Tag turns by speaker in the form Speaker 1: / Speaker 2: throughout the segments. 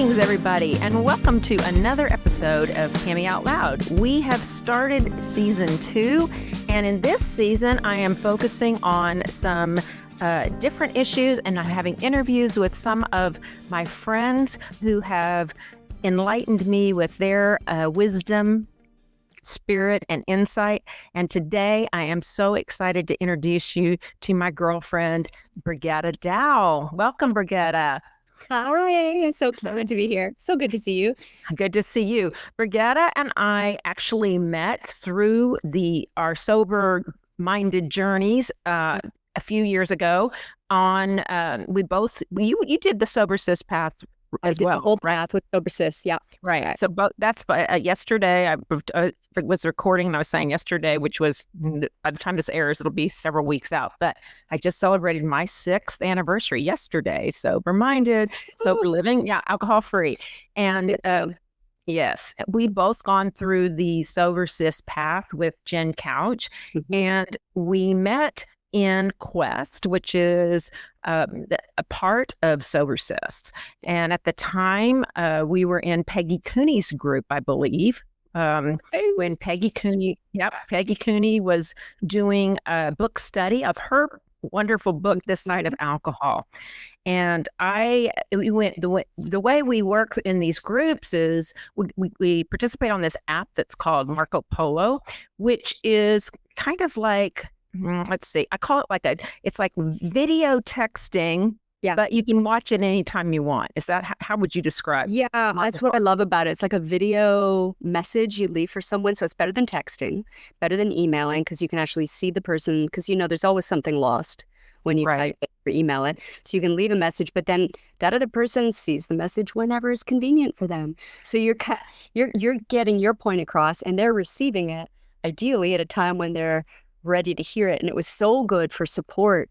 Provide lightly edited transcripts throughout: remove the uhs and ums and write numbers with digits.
Speaker 1: Greetings, everybody, and welcome to another episode of Pammy Out Loud. We have started season 2, and in this season, I am focusing on some different issues, and I'm having interviews with some of my friends who have enlightened me with their wisdom, spirit, and insight. And today, I am so excited to introduce you to my girlfriend, Brigetta Dow. Welcome, Brigetta.
Speaker 2: Hi, I'm so excited to be here. So good to see you.
Speaker 1: Good to see you. Brigetta and I actually met through our sober-minded journeys a few years ago. You did the Sober Sis path as well,
Speaker 2: the whole
Speaker 1: right?
Speaker 2: path with Sober Sis, yeah.
Speaker 1: Right. So that's yesterday. I was recording, and I was saying yesterday, which was by the time this airs, it'll be several weeks out. But I just celebrated my 6th anniversary yesterday. Sober-minded, sober living, alcohol-free, and yes, we both gone through the Sober Sis path with Jen Couch, and we met in Quest, which is a part of Sober Sis. And at the time, we were in Peggy Cooney's group, I believe, when Peggy Cooney was doing a book study of her wonderful book, This Side of Alcohol. And the way we work in these groups is we participate on this app that's called Marco Polo, which is kind of like, let's see, I call it it's like video texting, but you can watch it anytime you want. Is that, how would you describe?
Speaker 2: Yeah, that's what I love about it. It's like a video message you leave for someone. So it's better than texting, better than emailing, because you can actually see the person, because there's always something lost when you type it or email it. So you can leave a message, but then that other person sees the message whenever is convenient for them. So you're getting your point across, and they're receiving it ideally at a time when they're ready to hear it. And it was so good for support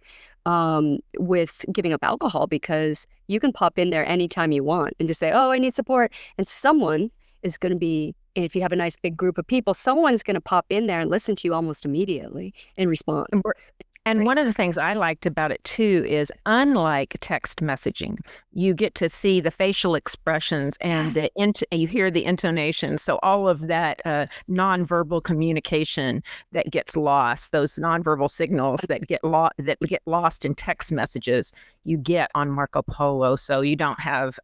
Speaker 2: with giving up alcohol, because you can pop in there anytime you want and just say, oh, I need support. And someone is going to be, if you have a nice big group of people, someone's going to pop in there and listen to you almost immediately and respond.
Speaker 1: And one of the things I liked about it too is, unlike text messaging, you get to see the facial expressions and you hear the intonation. So all of that nonverbal communication that gets lost, those nonverbal signals that get lost in text messages, you get on Marco Polo. So you don't have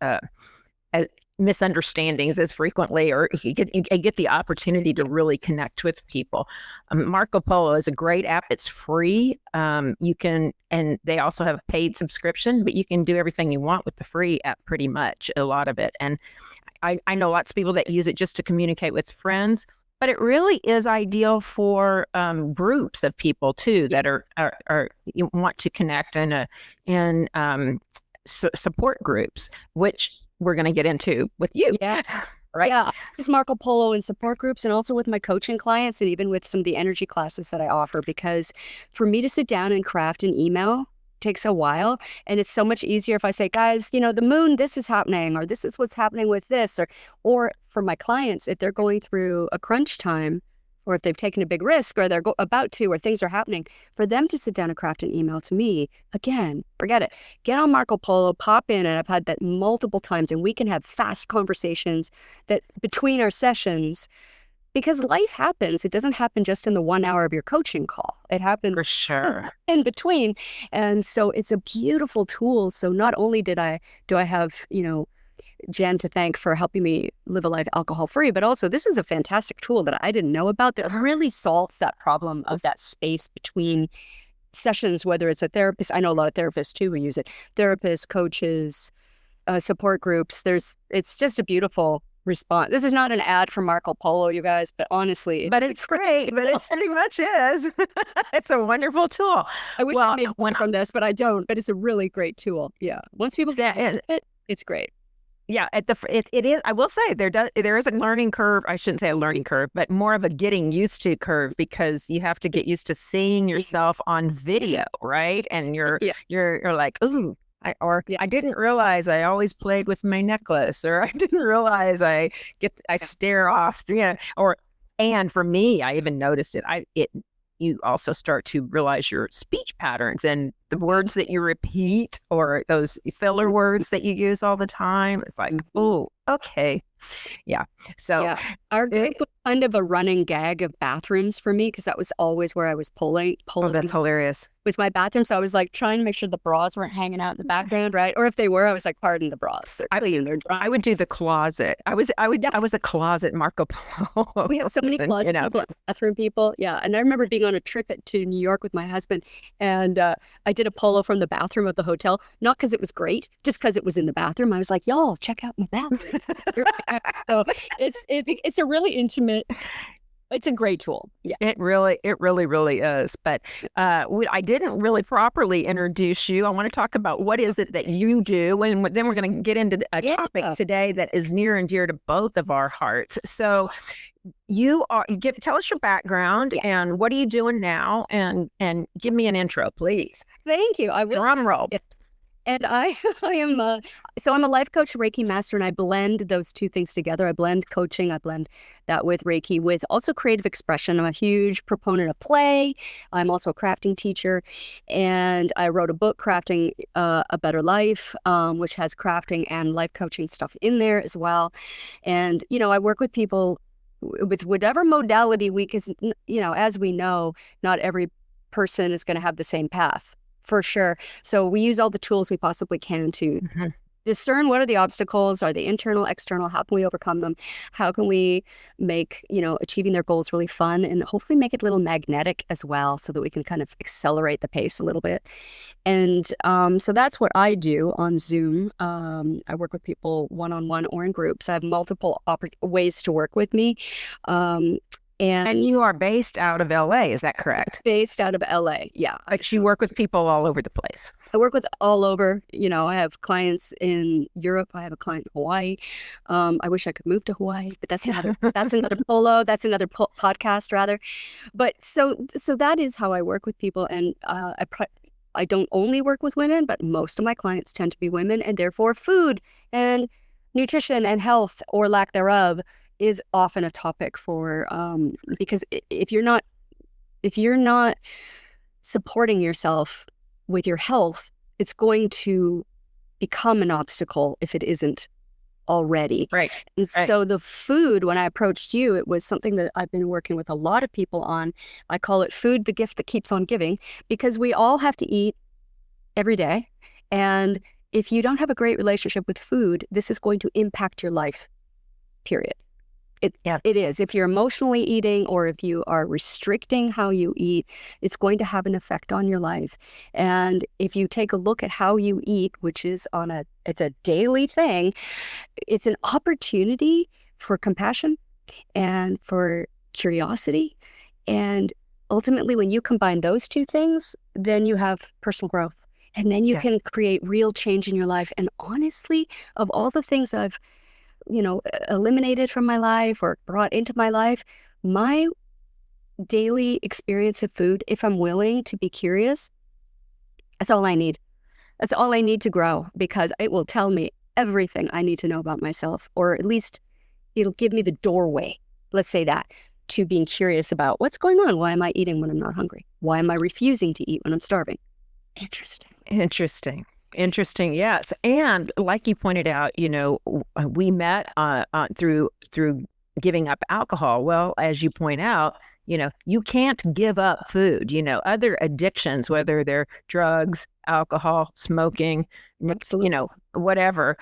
Speaker 1: misunderstandings as frequently, or you get the opportunity to really connect with people. Marco Polo is a great app. It's free. You can, and they also have a paid subscription, but you can do everything you want with the free app, pretty much, a lot of it. And I know lots of people that use it just to communicate with friends, but it really is ideal for groups of people too that are you want to connect in support groups, which we're going to get into with you.
Speaker 2: Yeah.
Speaker 1: Right.
Speaker 2: Yeah. Just Marco Polo in support groups, and also with my coaching clients, and even with some of the energy classes that I offer, because for me to sit down and craft an email takes a while. And it's so much easier if I say, guys, the moon, this is happening, or this is what's happening with this, or for my clients, if they're going through a crunch time, or if they've taken a big risk, or they're about to, or things are happening, for them to sit down and craft an email to me, again, forget it. Get on Marco Polo, pop in, and I've had that multiple times, and we can have fast conversations that between our sessions, because life happens. It doesn't happen just in the 1 hour of your coaching call. It happens
Speaker 1: for sure
Speaker 2: in between. And so it's a beautiful tool. So not only do I have, Jen to thank for helping me live a life alcohol-free, but also this is a fantastic tool that I didn't know about that really solves that problem of that space between sessions, whether it's a therapist. I know a lot of therapists too who use it. Therapists, coaches, support groups. It's just a beautiful response. This is not an ad for Marco Polo, you guys, but honestly,
Speaker 1: it's great. But it pretty much is. It's a wonderful tool.
Speaker 2: I wish I made one from this, but I don't. But it's a really great tool. Yeah, once people get it, it's great.
Speaker 1: Yeah, it is. I will say there is a learning curve. I shouldn't say a learning curve, but more of a getting used to curve, because you have to get used to seeing yourself on video, right? And you're like, ooh. I didn't realize I always played with my necklace, or I didn't realize I stare off, and for me, I even noticed it. you also start to realize your speech patterns and the words that you repeat or those filler words that you use all the time. It's like, oh, okay. Yeah. So
Speaker 2: our group was kind of a running gag of bathrooms for me because that was always where I was pulling.
Speaker 1: Oh, that's hilarious.
Speaker 2: Was my bathroom. So I was like trying to make sure the bras weren't hanging out in the background, right? Or if they were, I was like, pardon the bras. They're clean, they're dry.
Speaker 1: I would do the closet. I was a closet Marco Polo.
Speaker 2: We have so many closet people, bathroom people. Yeah. And I remember being on a trip to New York with my husband, and I did a polo from the bathroom of the hotel, not because it was great, just because it was in the bathroom. I was like, y'all, check out my bathroom. So it's a really intimate. It's a great tool. Yeah,
Speaker 1: it really is. But I didn't really properly introduce you. I want to talk about what is it that you do, and then we're going to get into a topic today that is near and dear to both of our hearts. So, tell us your background and what are you doing now, and give me an intro, please.
Speaker 2: Thank you. I will.
Speaker 1: Drum roll.
Speaker 2: Yeah. And I am I'm a life coach, Reiki master, and I blend those two things together. I blend coaching, I blend that with Reiki, with also creative expression. I'm a huge proponent of play. I'm also a crafting teacher, and I wrote a book, Crafting a Better Life, which has crafting and life coaching stuff in there as well. And, I work with people with whatever modality because, as we know, not every person is going to have the same path. For sure. So we use all the tools we possibly can to discern what are the obstacles, are they internal, external, how can we overcome them? How can we make, achieving their goals really fun and hopefully make it a little magnetic as well so that we can kind of accelerate the pace a little bit. And so that's what I do on Zoom. I work with people one-on-one or in groups. I have multiple ways to work with me. And
Speaker 1: you are based out of LA, is that correct?
Speaker 2: Based out of LA, yeah.
Speaker 1: But you work with people all over the place.
Speaker 2: I work with all over. I have clients in Europe. I have a client in Hawaii. I wish I could move to Hawaii, but that's another polo. That's another podcast, rather. But so that is how I work with people, and I don't only work with women, but most of my clients tend to be women, and therefore food and nutrition and health or lack thereof is often a topic for because if you're not supporting yourself with your health, it's going to become an obstacle if it isn't already.
Speaker 1: Right.
Speaker 2: And so the food, when I approached you, it was something that I've been working with a lot of people on. I call it food, the gift that keeps on giving, because we all have to eat every day. And if you don't have a great relationship with food, this is going to impact your life, period. It is. If you're emotionally eating or if you are restricting how you eat, it's going to have an effect on your life. And if you take a look at how you eat, which is it's a daily thing, it's an opportunity for compassion and for curiosity. And ultimately, when you combine those two things, then you have personal growth. And then you can create real change in your life. And honestly, of all the things I've eliminated from my life or brought into my life, my daily experience of food, if I'm willing to be curious, that's all I need. That's all I need to grow, because it will tell me everything I need to know about myself, or at least it'll give me the doorway, let's say that, to being curious about what's going on. Why am I eating when I'm not hungry? Why am I refusing to eat when I'm starving?
Speaker 1: Interesting. Yes. And like you pointed out, we met through giving up alcohol. Well, as you point out, you can't give up food. Other addictions, whether they're drugs, alcohol, smoking, whatever,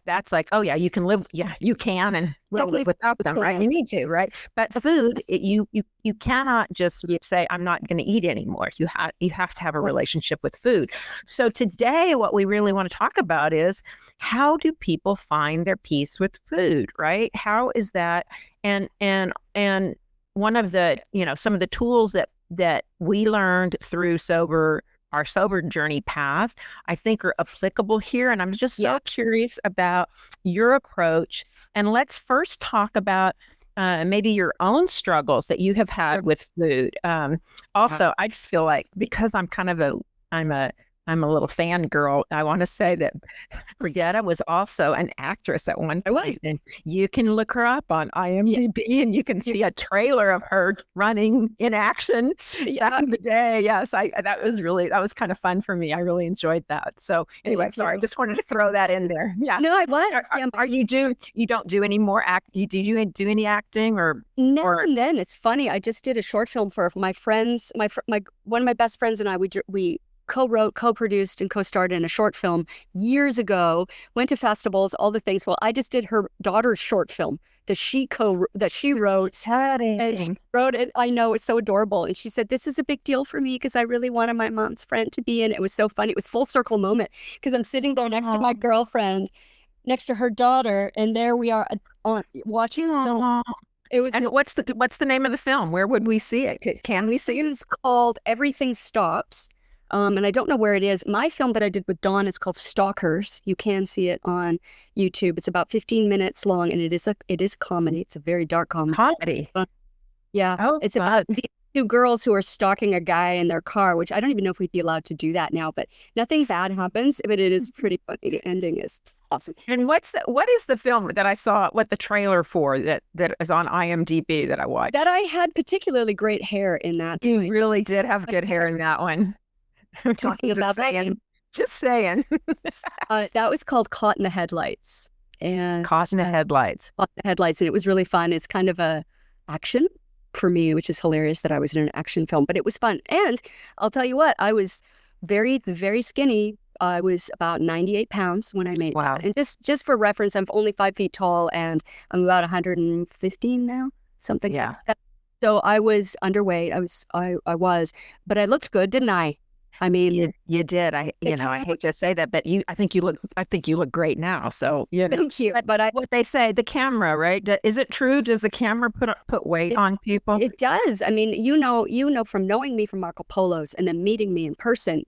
Speaker 1: that's like, oh yeah, you can live. Yeah, you can and live without them, right? You need to, right? But food, you cannot just say, I'm not going to eat anymore. You have to have a relationship with food. So today, what we really want to talk about is, how do people find their peace with food, right? How is that? And one of the, some of the tools that we learned through our sober journey path, I think are applicable here. And I'm just so curious about your approach. And let's first talk about maybe your own struggles that you have had with food. Also, I just feel like, because I'm kind of I'm a I'm a little fangirl. I want to say that Brigitta was also an actress at one
Speaker 2: I was.
Speaker 1: point, and you can look her up on IMDb, and you can see a trailer of her running in action back in the day. Yes, that was kind of fun for me. I really enjoyed that. So anyway, sorry, I just wanted to throw that in there. Yeah.
Speaker 2: No, I was.
Speaker 1: You don't do any more did you do any acting or?
Speaker 2: And then it's funny. I just did a short film for my friends. One of my best friends and I. We co-wrote, co-produced, and co-starred in a short film years ago. Went to festivals, all the things. Well, I just did her daughter's short film that she wrote. And she wrote it. I know, it's so adorable. And she said, "This is a big deal for me because I really wanted my mom's friend to be in it." It was so funny. It was full circle moment because I'm sitting there next to my girlfriend, next to her daughter, and there we are watching film. It was.
Speaker 1: And what's the name of the film? Where would we see it? Can we see it?
Speaker 2: It's called Everything Stops. And I don't know where it is. My film that I did with Dawn is called Stalkers. You can see it on YouTube. It's about 15 minutes long, and it is comedy. It's a very dark comedy.
Speaker 1: Comedy.
Speaker 2: Yeah. Oh, it's about these two girls who are stalking a guy in their car, which I don't even know if we'd be allowed to do that now, but nothing bad happens, but it is pretty funny. The ending is awesome.
Speaker 1: And what is the film that I saw, what the trailer for that is on IMDb that I watched?
Speaker 2: That I had particularly great hair in that.
Speaker 1: You really did have good hair in that one.
Speaker 2: I'm talking about that.
Speaker 1: Just saying.
Speaker 2: That was called Caught in the Headlights. And
Speaker 1: Caught in the Headlights.
Speaker 2: Caught in the Headlights. And it was really fun. It's kind of a action for me, which is hilarious that I was in an action film, but it was fun. And I'll tell you what, I was very, very skinny. I was about 98 pounds when I made that. And just for reference, I'm only 5 feet tall and I'm about 115 now, something like that. So I was underweight. I was, but I looked good, didn't I? I mean,
Speaker 1: you did. I hate to say that, but I think you look great now. So
Speaker 2: thank you. But
Speaker 1: what they say, the camera, right? Is it true? Does the camera put weight on people?
Speaker 2: It does. I mean, you know from knowing me from Marco Polo's and then meeting me in person.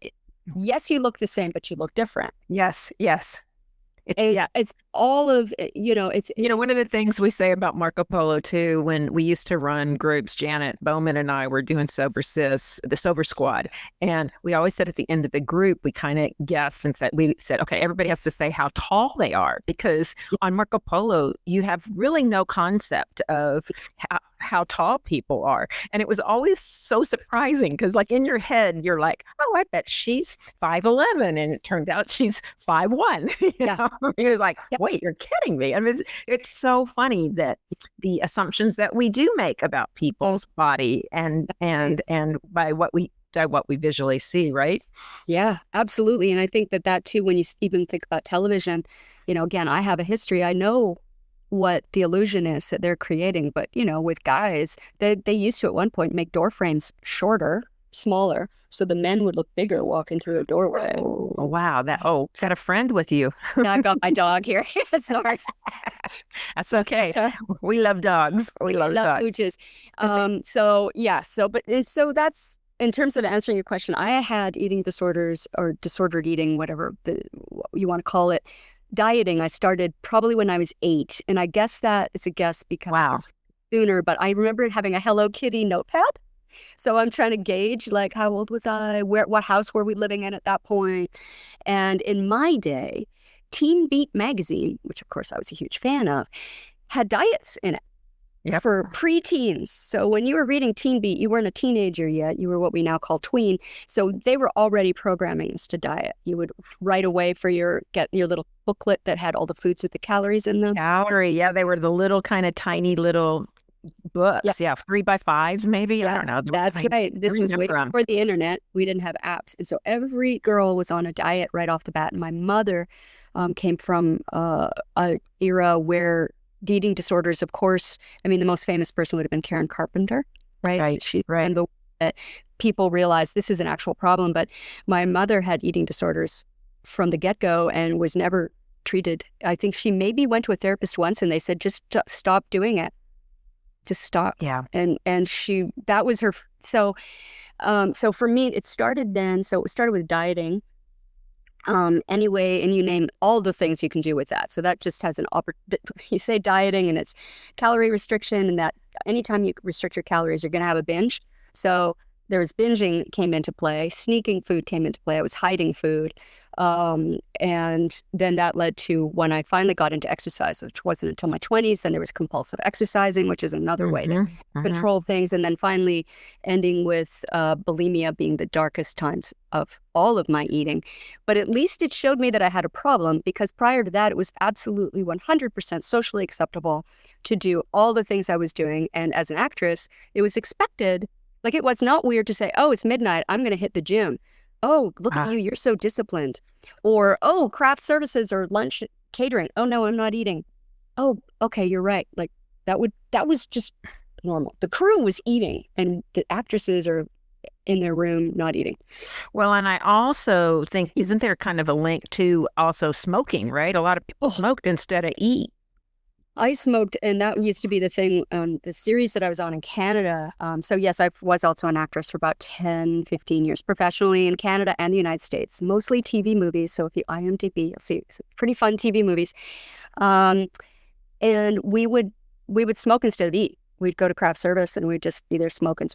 Speaker 2: Yes, you look the same, but you look different.
Speaker 1: Yes.
Speaker 2: It's all of, it's...
Speaker 1: one of the things we say about Marco Polo, too, when we used to run groups, Janet Bowman and I were doing the Sober Squad. And we always said at the end of the group, we kind of guessed and said, okay, everybody has to say how tall they are. Because on Marco Polo, you have really no concept of how tall people are. And it was always so surprising because like in your head, you're like, oh, I bet she's 5'11". And it turned out she's 5'1". It was like, wait, you're kidding me. I mean, it's so funny that the assumptions that we do make about people's body and by what we visually see, right?
Speaker 2: Yeah, absolutely. And I think that too, when you even think about television, again, I have a history. I know what the illusion is that they're creating. But, with guys, they used to at one point make door frames shorter, smaller, so the men would look bigger walking through a doorway.
Speaker 1: Oh, wow. Got a friend with you.
Speaker 2: No, I've got my dog here. Sorry.
Speaker 1: That's okay. We love dogs. We love dogs.
Speaker 2: Pooches. So that's, in terms of answering your question, I had eating disorders or disordered eating, whatever you want to call it. Dieting, I started probably when I was 8. And I guess that it's a guess because it's sooner, but I remember having a Hello Kitty notepad. So I'm trying to gauge, like, how old was I? What house were we living in at that point? And in my day, Teen Beat magazine, which of course I was a huge fan of, had diets in it. Yep. For preteens. So when you were reading Teen Beat, you weren't a teenager yet. You were what we now call tween. So they were already programming us to diet. You would right away get your little booklet that had all the foods with the calories in them.
Speaker 1: They were the little kind of tiny little books. 3x5s maybe. I don't know.
Speaker 2: That's right. This was way before the internet. We didn't have apps. And so every girl was on a diet right off the bat. And my mother came from an era where the eating disorders, of course, I mean, the most famous person would have been Karen Carpenter, right? And the way that people realized this is an actual problem. But my mother had eating disorders from the get-go and was never treated. I think she maybe went to a therapist once and they said, just stop doing it. Just stop.
Speaker 1: Yeah.
Speaker 2: And that was her. So for me, it started then. So it started with dieting. Anyway, and you name all the things you can do with that. So that just has you say dieting and it's calorie restriction, and that anytime you restrict your calories, you're going to have a binge. So there was binging came into play, sneaking food came into play. I was hiding food. And then that led to when I finally got into exercise, which wasn't until my 20s. Then there was compulsive exercising, which is another way to control things. And then finally ending with bulimia being the darkest times of all of my eating. But at least it showed me that I had a problem, because prior to that, it was absolutely 100% socially acceptable to do all the things I was doing. And as an actress, it was expected. Like, it was not weird to say, oh, it's midnight, I'm going to hit the gym. Oh, look at you, you're so disciplined. Or, oh, craft services or lunch catering. Oh, no, I'm not eating. Oh, okay, you're right. Like, that was just normal. The crew was eating, and the actresses are in their room not eating.
Speaker 1: Well, and I also think, isn't there kind of a link to also smoking, right? A lot of people smoked instead of eat.
Speaker 2: I smoked, and that used to be the thing on the series that I was on in Canada. So yes, I was also an actress for about 10, 15 years professionally in Canada and the United States, mostly TV movies. So if you IMDb, you'll see some pretty fun TV movies. And we would smoke instead of eat. We'd go to craft service and we'd just be there smoking.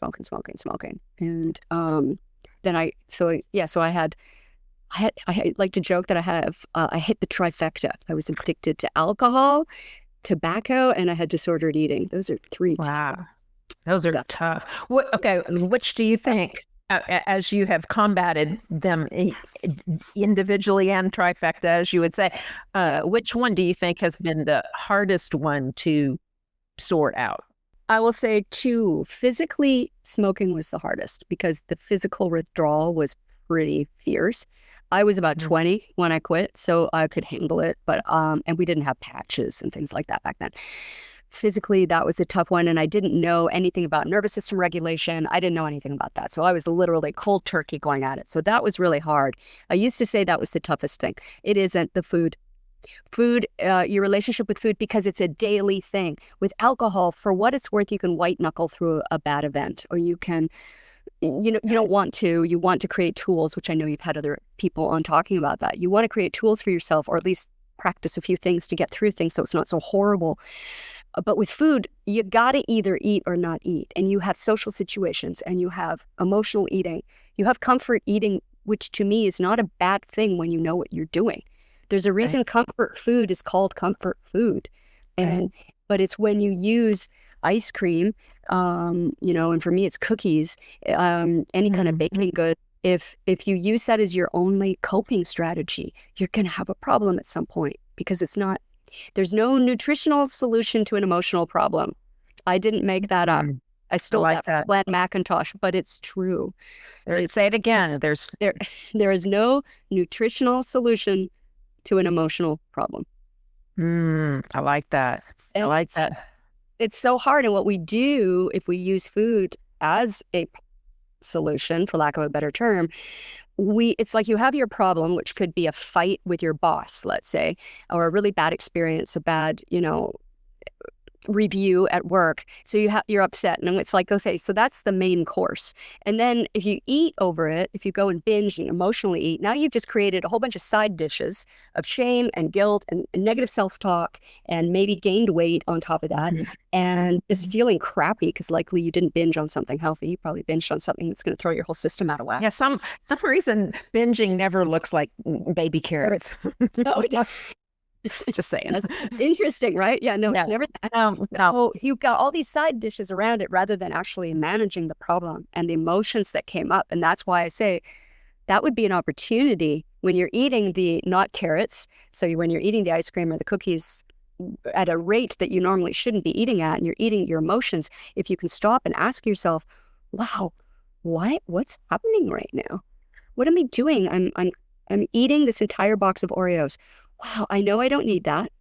Speaker 2: And then I like to joke that I hit the trifecta. I was addicted to alcohol, tobacco, and I had disordered eating. Those are three.
Speaker 1: Wow. Those are tough. Okay. Which do you think, as you have combated them individually and trifecta, as you would say, which one do you think has been the hardest one to sort out?
Speaker 2: I will say two. Physically, smoking was the hardest because the physical withdrawal was pretty fierce. I was about 20 when I quit, so I could handle it. But and we didn't have patches and things like that back then. Physically, that was a tough one, and I didn't know anything about nervous system regulation. I didn't know anything about that, so I was literally cold turkey going at it. So that was really hard. I used to say that was the toughest thing. It isn't the food. Your relationship with food, because it's a daily thing. With alcohol, for what it's worth, you can white knuckle through a bad event, or you can. You want to create tools, which I know you've had other people on talking about that. You want to create tools for yourself, or at least practice a few things to get through things so it's not so horrible. But with food, you got to either eat or not eat. And you have social situations, and you have emotional eating. You have comfort eating, which to me is not a bad thing when you know what you're doing. There's a reason comfort food is called comfort food. But it's when you use ice cream, and for me it's cookies, any kind of baking good. If you use that as your only coping strategy, you're going to have a problem at some point, because there's no nutritional solution to an emotional problem. I didn't make that up. I stole that from Glenn McIntosh, but it's true.
Speaker 1: Say it again.
Speaker 2: There is no nutritional solution to an emotional problem.
Speaker 1: I like that.
Speaker 2: It's so hard. And what we do, if we use food as a solution, for lack of a better term, it's like you have your problem, which could be a fight with your boss, let's say, or a really bad experience, a bad, review at work. So you're upset, and it's like, okay, so that's the main course. And then if you eat over it, if you go and binge and emotionally eat, now you've just created a whole bunch of side dishes of shame and guilt and negative self-talk, and maybe gained weight on top of that, and just feeling crappy because likely you didn't binge on something healthy. You probably binged on something that's going to throw your whole system out of whack.
Speaker 1: Yeah, some reason binging never looks like baby carrots.
Speaker 2: No,
Speaker 1: Just saying.
Speaker 2: That's interesting, right? Yeah, no, it's never that.
Speaker 1: No.
Speaker 2: So you've got all these side dishes around it rather than actually managing the problem and the emotions that came up. And that's why I say that would be an opportunity when you're eating the not carrots. So when you're eating the ice cream or the cookies at a rate that you normally shouldn't be eating at, and you're eating your emotions, if you can stop and ask yourself, wow, what's happening right now? What am I doing? I'm eating this entire box of Oreos. Wow, I know I don't need that.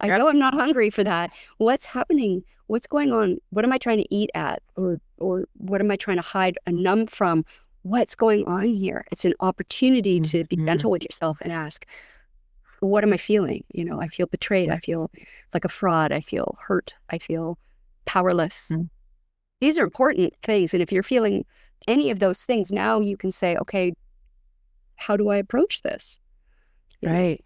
Speaker 2: I know I'm not hungry for that. What's happening? What's going on? What am I trying to eat at? Or what am I trying to hide and numb from? What's going on here? It's an opportunity to be gentle with yourself and ask, what am I feeling? I feel betrayed. I feel like a fraud. I feel hurt. I feel powerless. These are important things. And if you're feeling any of those things, now you can say, okay, how do I approach this?
Speaker 1: Right.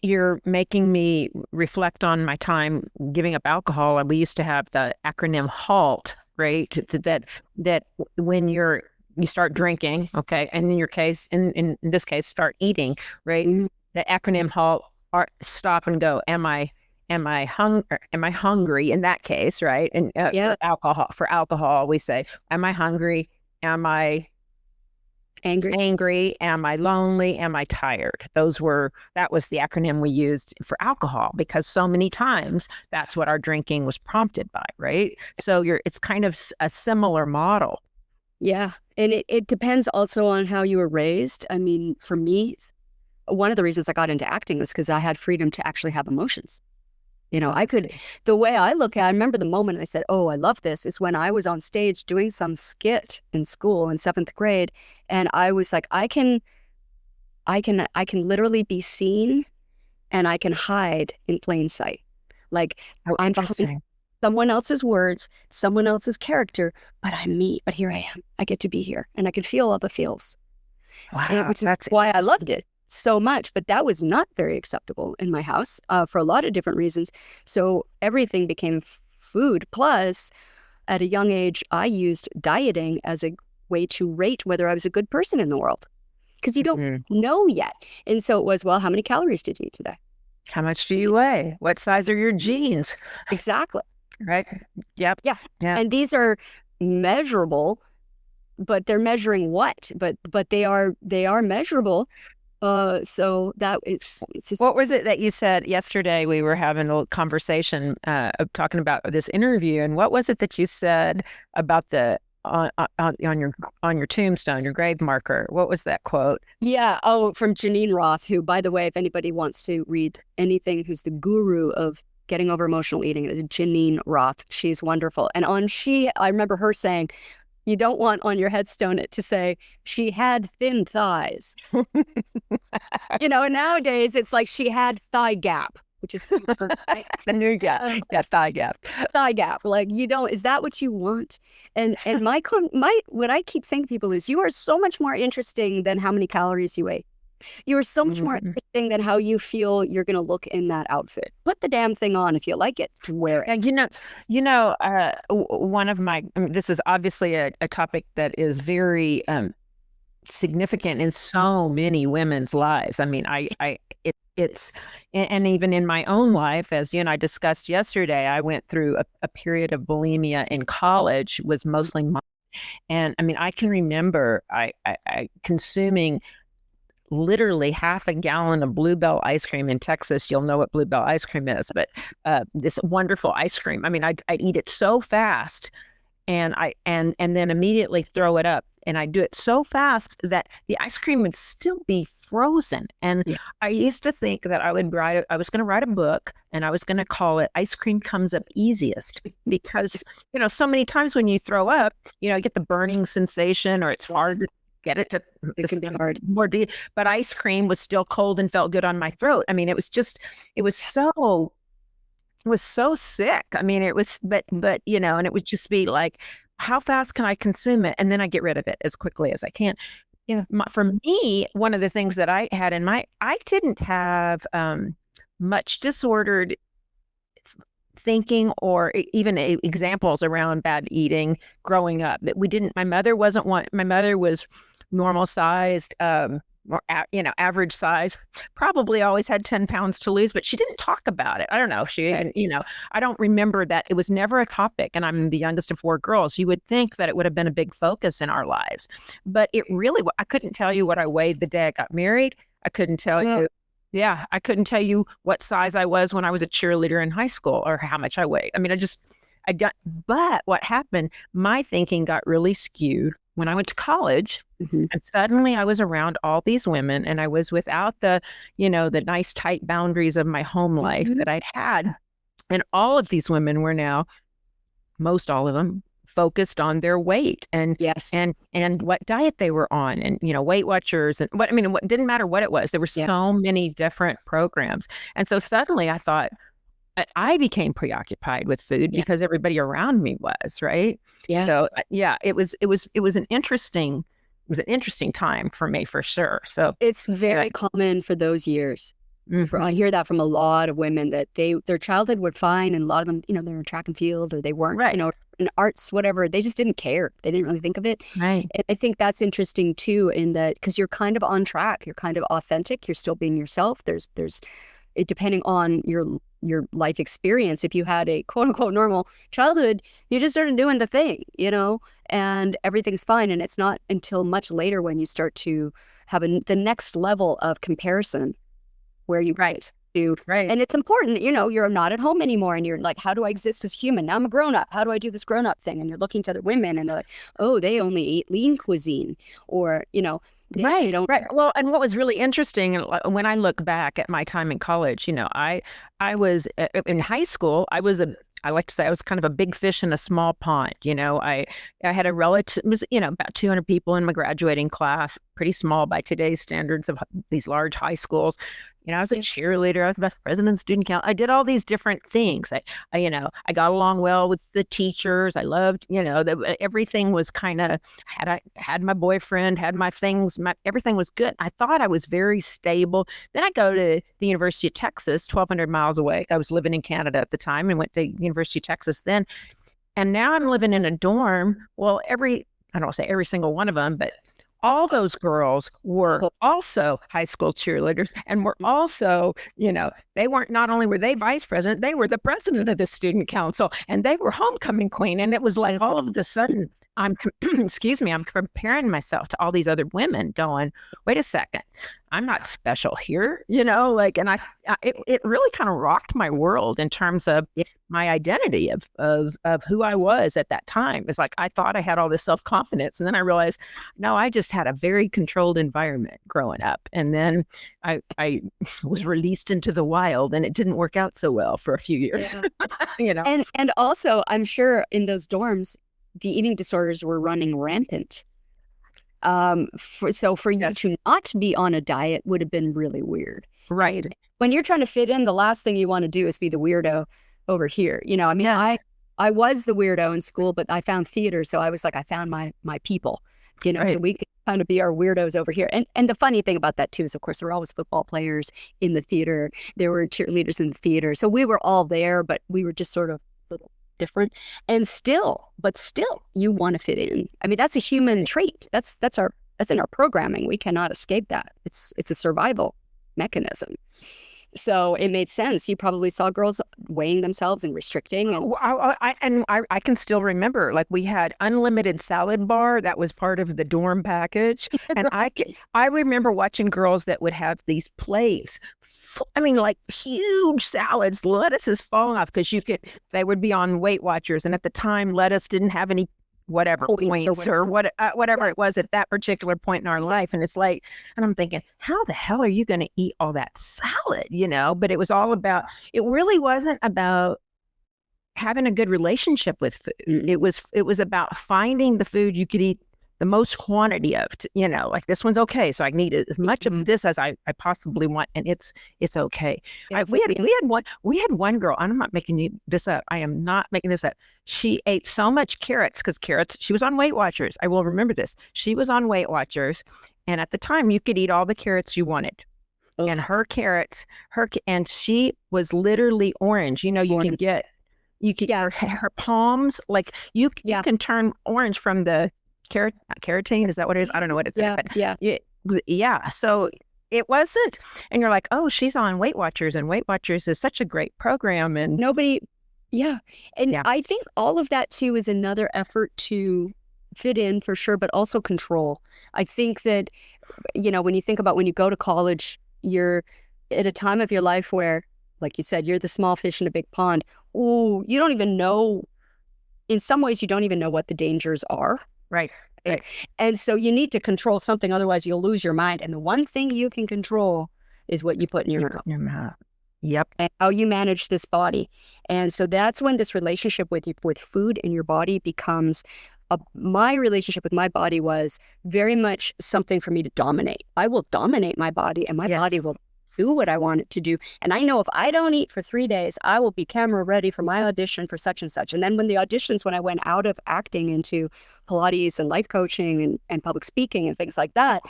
Speaker 1: You're making me reflect on my time giving up alcohol. And we used to have the acronym HALT right? That when you start drinking, okay, and in your case, in this case, start eating, right?
Speaker 2: Mhm.
Speaker 1: The acronym HALT, stop and go. Am I hungry in that case, right? And
Speaker 2: Yeah.
Speaker 1: for alcohol, we say, am I hungry? Am I
Speaker 2: Angry.
Speaker 1: Am I lonely? Am I tired? That was the acronym we used for alcohol, because so many times that's what our drinking was prompted by, right? So it's kind of a similar model.
Speaker 2: Yeah. And it depends also on how you were raised. I mean, for me, one of the reasons I got into acting was because I had freedom to actually have emotions. The way I look at it, I remember the moment I said, oh, I love this, is when I was on stage doing some skit in school in 7th grade. And I was like, I can literally be seen and I can hide in plain sight. Like, I'm behind someone else's words, someone else's character, but I'm me. But here I am. I get to be here and I can feel all the feels.
Speaker 1: Wow,
Speaker 2: Which is why I loved it so much. But that was not very acceptable in my house for a lot of different reasons. So everything became food. Plus, at a young age, I used dieting as a way to rate whether I was a good person in the world, because you don't know yet. And so it was, well, how many calories did you eat today?
Speaker 1: How much do you weigh? What size are your jeans?
Speaker 2: Exactly.
Speaker 1: Right. Yep.
Speaker 2: Yeah.
Speaker 1: Yeah.
Speaker 2: And these are measurable, but they're measuring what? But they are measurable. So that it's just...
Speaker 1: What was it that you said yesterday? We were having a little conversation talking about this interview, and what was it that you said about the on your tombstone, your grave marker? What was that quote?
Speaker 2: Yeah. Oh, from Janine Roth, who, by the way, if anybody wants to read anything, who's the guru of getting over emotional eating, it is Janine Roth. She's wonderful. And I remember her saying, you don't want on your headstone it to say she had thin thighs. And nowadays it's like she had thigh gap, which is right?
Speaker 1: The new gap. Yeah, thigh gap.
Speaker 2: Thigh gap. Like, is that what you want? And what I keep saying to people is, you are so much more interesting than how many calories you ate. You are so much more interesting than how you feel you're going to look in that outfit. Put the damn thing on. If you like it, wear it.
Speaker 1: One of my, this is obviously a topic that is very significant in so many women's lives. I mean, it's, and even in my own life, as you and I discussed yesterday, I went through a period of bulimia in college, was mostly mine. And I mean, I can remember I consuming literally half a gallon of Bluebell ice cream. In Texas, you'll know what Bluebell ice cream is, but this wonderful ice cream. I mean, I'd eat it so fast, and then immediately throw it up. And I do it so fast that the ice cream would still be frozen. And I used to think that I was going to write a book, and I was going to call it "Ice Cream Comes Up Easiest," because so many times when you throw up, you get the burning sensation, or it's hard to get it to.
Speaker 2: It can be hard.
Speaker 1: But ice cream was still cold and felt good on my throat. I mean, it was so sick. I mean, it was, but and it would just be like, how fast can I consume it? And then I get rid of it as quickly as I can. For me, one of the things that I had I didn't have much disordered thinking or even examples around bad eating growing up. My mother wasn't one. My mother was normal sized, average size, probably always had 10 pounds to lose, but she didn't talk about it. I don't know. I don't remember that. It was never a topic. And I'm the youngest of 4 girls. You would think that it would have been a big focus in our lives, but I couldn't tell you what I weighed the day I got married. I couldn't tell you. Yeah. I couldn't tell you what size I was when I was a cheerleader in high school, or how much I weighed. I mean, but what happened, my thinking got really skewed when I went to college, and suddenly I was around all these women, and I was without the nice tight boundaries of my home life that I'd had. And all of these women were now, most all of them, focused on their weight and what diet they were on, and Weight Watchers, and what didn't matter what it was. There were so many different programs. And so suddenly I thought, I became preoccupied with food because everybody around me was, right. Yeah. So it was an interesting time for me, for sure. So
Speaker 2: it's very common for those years I hear that from a lot of women, that their childhood were fine, and a lot of them, they're in track and field, or they weren't,
Speaker 1: Right.
Speaker 2: In arts, whatever. They just didn't care. They didn't really think of it.
Speaker 1: Right.
Speaker 2: And I think that's interesting too, in that, because you're kind of on track, you're kind of authentic, you're still being yourself. There's it, depending on your life experience. If you had a quote unquote normal childhood, you just started doing the thing, and everything's fine. And it's not until much later when you start to have the next level of comparison, where you do.
Speaker 1: Right.
Speaker 2: And it's important, you're not at home anymore, and you're like, how do I exist as human? Now I'm a grown up. How do I do this grown up thing? And you're looking to other women, and they're like, oh, they only eat lean cuisine, or,
Speaker 1: Right. Well, and what was really interesting when I look back at my time in college, I was in high school. I like to say I was kind of a big fish in a small pond. I had a relative, it was, about 200 people in my graduating class, pretty small by today's standards of these large high schools. I was a cheerleader. I was best president, student council. I did all these different things. I got along well with the teachers. I loved, everything was kind of, I had my boyfriend, had my things, everything was good. I thought I was very stable. Then I go to the University of Texas, 1,200 miles away. I was living in Canada at the time and went to University of Texas then. And now I'm living in a dorm. Well, I don't want to say every single one of them, but all those girls were also high school cheerleaders, and were also, they weren't, not only were they vice president, they were the president of the student council, and they were homecoming queen. And it was like all of a sudden I'm comparing myself to all these other women going, wait a second, I'm not special here, and it really kind of rocked my world in terms of my identity of who I was at that time. It's like, I thought I had all this self-confidence, and then I realized, no, I just had a very controlled environment growing up. And then I was released into the wild, and it didn't work out so well for a few years,
Speaker 2: And also, I'm sure in those dorms, the eating disorders were running rampant. For you to not be on a diet would have been really weird.
Speaker 1: Right.
Speaker 2: When you're trying to fit in, the last thing you want to do is be the weirdo over here. I was the weirdo in school, but I found theater. So I was like, I found my people, so we could kind of be our weirdos over here. And the funny thing about that too is, of course, there were always football players in the theater. There were cheerleaders in the theater. So we were all there, but we were just sort of little different. And still you want to fit in. I mean, that's a human trait. That's in our programming. We cannot escape that. It's a survival mechanism. So it made sense. You probably saw girls weighing themselves and restricting.
Speaker 1: I can still remember, like, we had unlimited salad bar that was part of the dorm package, and I remember watching girls that would have these plates. Like huge salads, lettuces falling off, because they would be on Weight Watchers, and at the time lettuce didn't have any points or whatever it was at that particular point in our life. And it's like, and I'm thinking, how the hell are you going to eat all that salad? But it was all about, it really wasn't about having a good relationship with food. It was about finding the food you could eat the most quantity of, like, this one's okay, so I can eat as much of this as I possibly want, and it's okay. We had one girl. I'm not making this up. I am not making this up. She ate so much carrots, because she was on Weight Watchers. I will remember this. She was on Weight Watchers, and at the time you could eat all the carrots you wanted. And her carrots, and she was literally orange. You can get, her palms, like you can turn orange from the carotene, is that what it is? I don't know what it's. Yeah. So it wasn't, and you're like, oh, she's on Weight Watchers, and Weight Watchers is such a great program, and
Speaker 2: I think all of that too is another effort to fit in, for sure, but also control. I think that, when you think about when you go to college, you're at a time of your life where, like you said, you're the small fish in a big pond. Oh, you don't even know, in some ways, you don't even know what the dangers are.
Speaker 1: Right.
Speaker 2: And so you need to control something, otherwise you'll lose your mind. And the one thing you can control is what you put in your mouth.
Speaker 1: Yep.
Speaker 2: And how you manage this body. And so that's when this relationship with food and your body becomes my relationship with my body was very much something for me to dominate. I will dominate my body, and my body will do what I want it to do. And I know if I don't eat for 3 days, I will be camera ready for my audition for such and such. And then when I went out of acting into Pilates and life coaching and public speaking and things like that,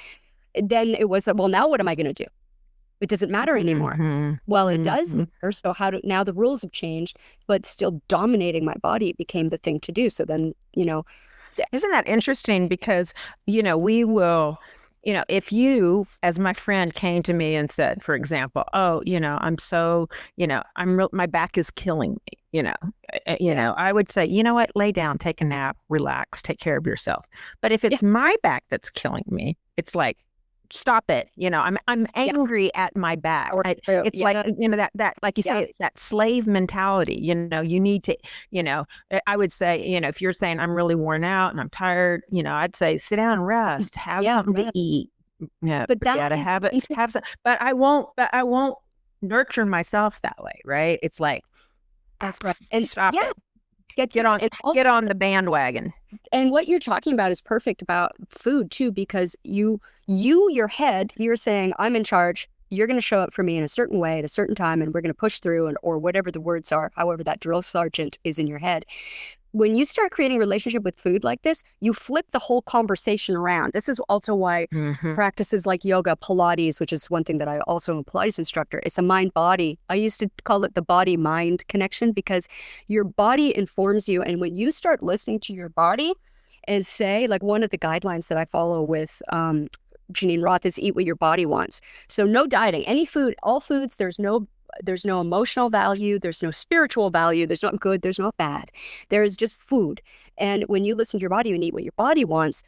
Speaker 2: then it was, well, now what am I going to do? It doesn't matter anymore.
Speaker 1: Mm-hmm.
Speaker 2: Well, it does matter. So now the rules have changed, but still dominating my body became the thing to do. So then,
Speaker 1: Isn't that interesting? Because, we will, if you, as my friend, came to me and said, for example, oh, I'm so, my back is killing me, I would say, you know what, lay down, take a nap, relax, take care of yourself. But if it's my back that's killing me, it's like, stop it. I'm angry at my back. It's like, that, like you say, it's that slave mentality. You need to, I would say, if you're saying I'm really worn out and I'm tired, I'd say sit down and rest, have something to eat. Yeah,
Speaker 2: but that
Speaker 1: to have it, have some, but I won't nurture myself that way. Right. It's like,
Speaker 2: that's right. And
Speaker 1: stop it. Get on the bandwagon.
Speaker 2: And what you're talking about is perfect about food too, because your head, you're saying, I'm in charge. You're going to show up for me in a certain way at a certain time, and we're going to push through, or whatever the words are, however that drill sergeant is in your head. When you start creating a relationship with food like this, you flip the whole conversation around. This is also why practices like yoga, Pilates, which is one thing that I also am a Pilates instructor, it's a mind-body. I used to call it the body-mind connection, because your body informs you. And when you start listening to your body and say, like one of the guidelines that I follow with Janine Roth is eat what your body wants. So no dieting, any food, all foods, there's no emotional value. There's no spiritual value. There's not good. There's not bad. There is just food. And when you listen to your body and eat what your body wants,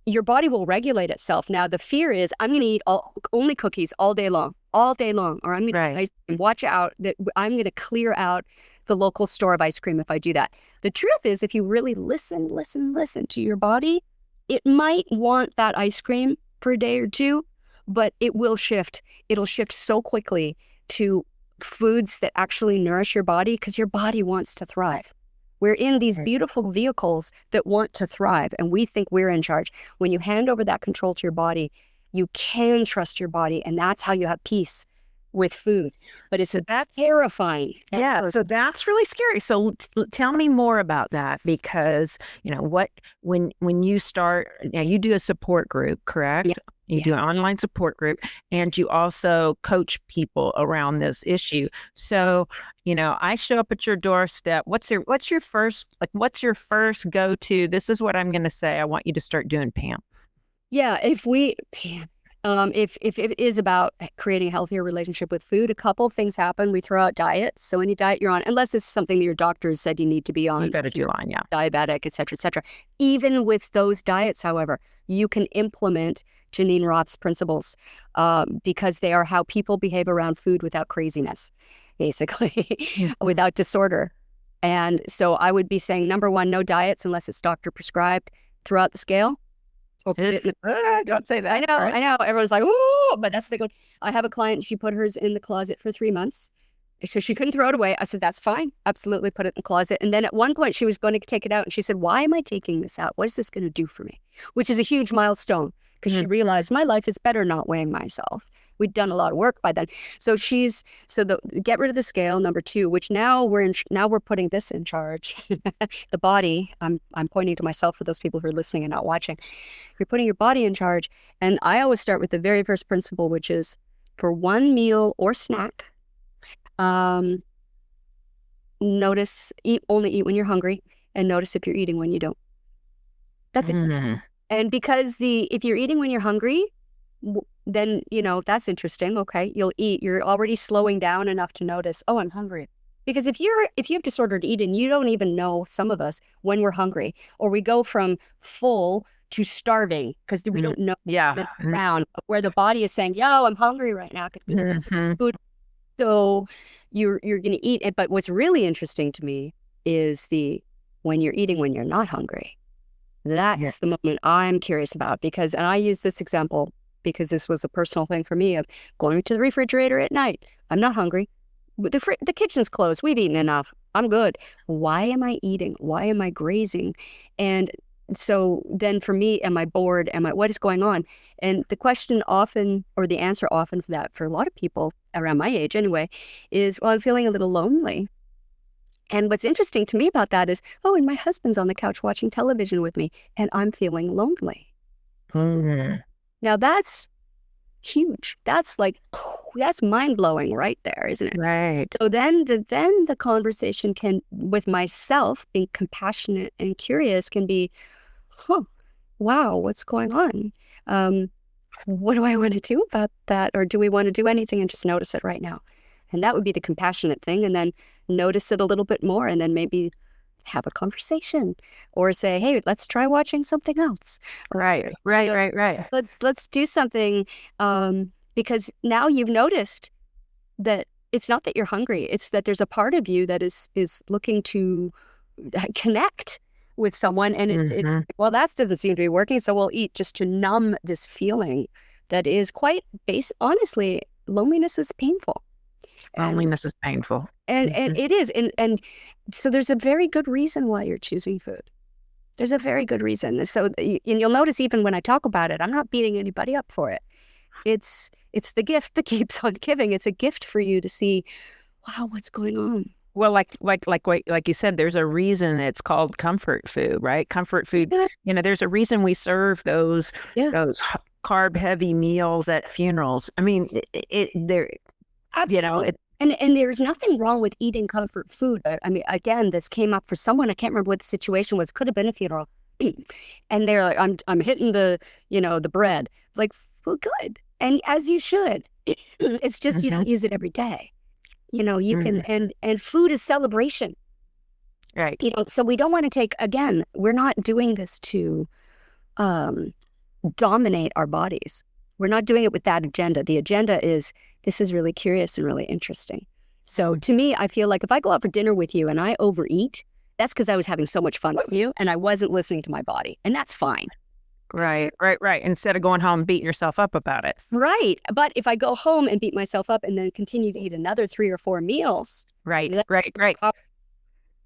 Speaker 2: your body will regulate itself. Now, the fear is I'm going to eat only cookies all day long, or I'm going to watch out that I'm going to clear out the local store of ice cream if I do that. The truth is, if you really listen to your body, it might want that ice cream for a day or two, but it will shift. It'll shift so quickly to foods that actually nourish your body, because your body wants to thrive. We're in these beautiful vehicles that want to thrive, and we think we're in charge. When you hand over that control to your body, you can trust your body, and that's how you have peace with food. But that's terrifying.
Speaker 1: Yeah, so that's really scary. So tell me more about that, because when you start, now you do a support group, correct? Yeah. You do an online support group, and you also coach people around this issue. So, I show up at your doorstep. What's your first go-to? This is what I'm going to say. I want you to start doing, Pam.
Speaker 2: Yeah, if it is about creating a healthier relationship with food, a couple things happen. We throw out diets. So any diet you're on, unless it's something that your doctor said you need to be on,
Speaker 1: you better do on,
Speaker 2: diabetic, et cetera, et cetera. Even with those diets, however, you can implement Janine Roth's principles, because they are how people behave around food without craziness, basically, without disorder. And so I would be saying, number one, no diets unless it's doctor prescribed. Throw out the scale.
Speaker 1: Don't say that.
Speaker 2: I know. Everyone's like, ooh, but that's the good. I have a client, she put hers in the closet for 3 months. So she couldn't throw it away. I said, that's fine. Absolutely put it in the closet. And then at one point she was going to take it out, and she said, why am I taking this out? What is this going to do for me? Which is a huge milestone, because she realized my life is better not weighing myself. We'd done a lot of work by then. So get rid of the scale, number two, which now we're putting this in charge. The body, I'm pointing to myself for those people who are listening and not watching. You're putting your body in charge. And I always start with the very first principle, which is for one meal or snack, only eat when you're hungry, and notice if you're eating when you don't. That's it. And because if you're eating when you're hungry, then, that's interesting. Okay, you'll eat. You're already slowing down enough to notice, oh, I'm hungry. Because if you have disordered eating, you don't even know, some of us, when we're hungry, or we go from full to starving because we don't know around where the body is saying, yo, I'm hungry right now. Could be food. So you're going to eat it. But what's really interesting to me is when you're eating when you're not hungry. That's the moment I'm curious about, and I use this example because this was a personal thing for me, of going to the refrigerator at night. I'm not hungry. The kitchen's closed. We've eaten enough. I'm good. Why am I eating? Why am I grazing? And so then for me, am I bored? What is going on? And the question often, or the answer often for that, for a lot of people around my age anyway, is, well, I'm feeling a little lonely. And what's interesting to me about that is, and my husband's on the couch watching television with me, and I'm feeling lonely. Now that's huge. That's like, that's mind-blowing right there, isn't it?
Speaker 1: Right.
Speaker 2: So then the conversation can, with myself, being compassionate and curious, can be, wow, what's going on? What do I want to do about that? Or do we want to do anything and just notice it right now? And that would be the compassionate thing. And then notice it a little bit more, and then maybe have a conversation or say, hey, let's try watching something else.
Speaker 1: Right.
Speaker 2: Let's do something, because now you've noticed that it's not that you're hungry. It's that there's a part of you that is looking to connect with someone. And it's, well, that doesn't seem to be working. So we'll eat just to numb this feeling that is quite base. Honestly, loneliness is painful.
Speaker 1: Loneliness is painful.
Speaker 2: And it is. And so there's a very good reason why you're choosing food. There's a very good reason. So, and you'll notice even when I talk about it, I'm not beating anybody up for it. It's the gift that keeps on giving. It's a gift for you to see, wow, what's going on?
Speaker 1: Well, like you said, there's a reason it's called comfort food, right? Comfort food. You know, there's a reason we serve those carb heavy meals at funerals. I mean, they're, you know,
Speaker 2: and there's nothing wrong with eating comfort food. I mean, again, this came up for someone. I can't remember what the situation was. Could have been a funeral, and they're like, "I'm hitting the bread." It's like, well, good, and as you should. It's just you don't use it every day. You know, you can, and food is celebration.
Speaker 1: Right.
Speaker 2: You know, so we don't want to take, again, we're not doing this to dominate our bodies. We're not doing it with that agenda. The agenda is, this is really curious and really interesting. So to me, I feel like if I go out for dinner with you and I overeat, that's because I was having so much fun with you and I wasn't listening to my body. And that's fine.
Speaker 1: Right. Instead of going home and beating yourself up about it.
Speaker 2: Right. But if I go home and beat myself up and then continue to eat another 3 or 4 meals.
Speaker 1: Right.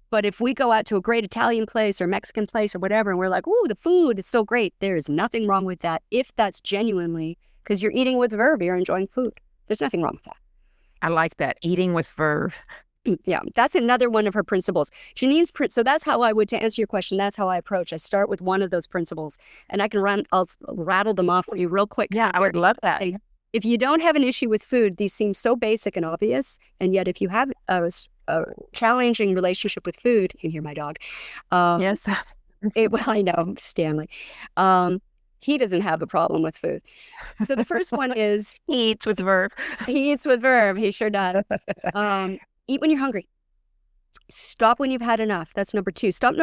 Speaker 2: But if we go out to a great Italian place or Mexican place or whatever, and we're like, ooh, the food is so great. There is nothing wrong with that. If that's genuinely, because you're eating with verve, you're enjoying food. There's nothing wrong with that.
Speaker 1: I like that. Eating with verve.
Speaker 2: Yeah, that's another one of her principles. Janine's so that's how I would, to answer your question, that's how I approach. I start with one of those principles, and I'll rattle them off for you real quick.
Speaker 1: Yeah, I would love that.
Speaker 2: If you don't have an issue with food, these seem so basic and obvious, and yet if you have a challenging relationship with food, you can hear my dog.
Speaker 1: Yes.
Speaker 2: Well, I know, Stanley. He doesn't have a problem with food. So the first one is...
Speaker 1: He eats with verve.
Speaker 2: He eats with verve. He sure does. Eat when you're hungry. Stop when you've had enough. That's number 2. Stop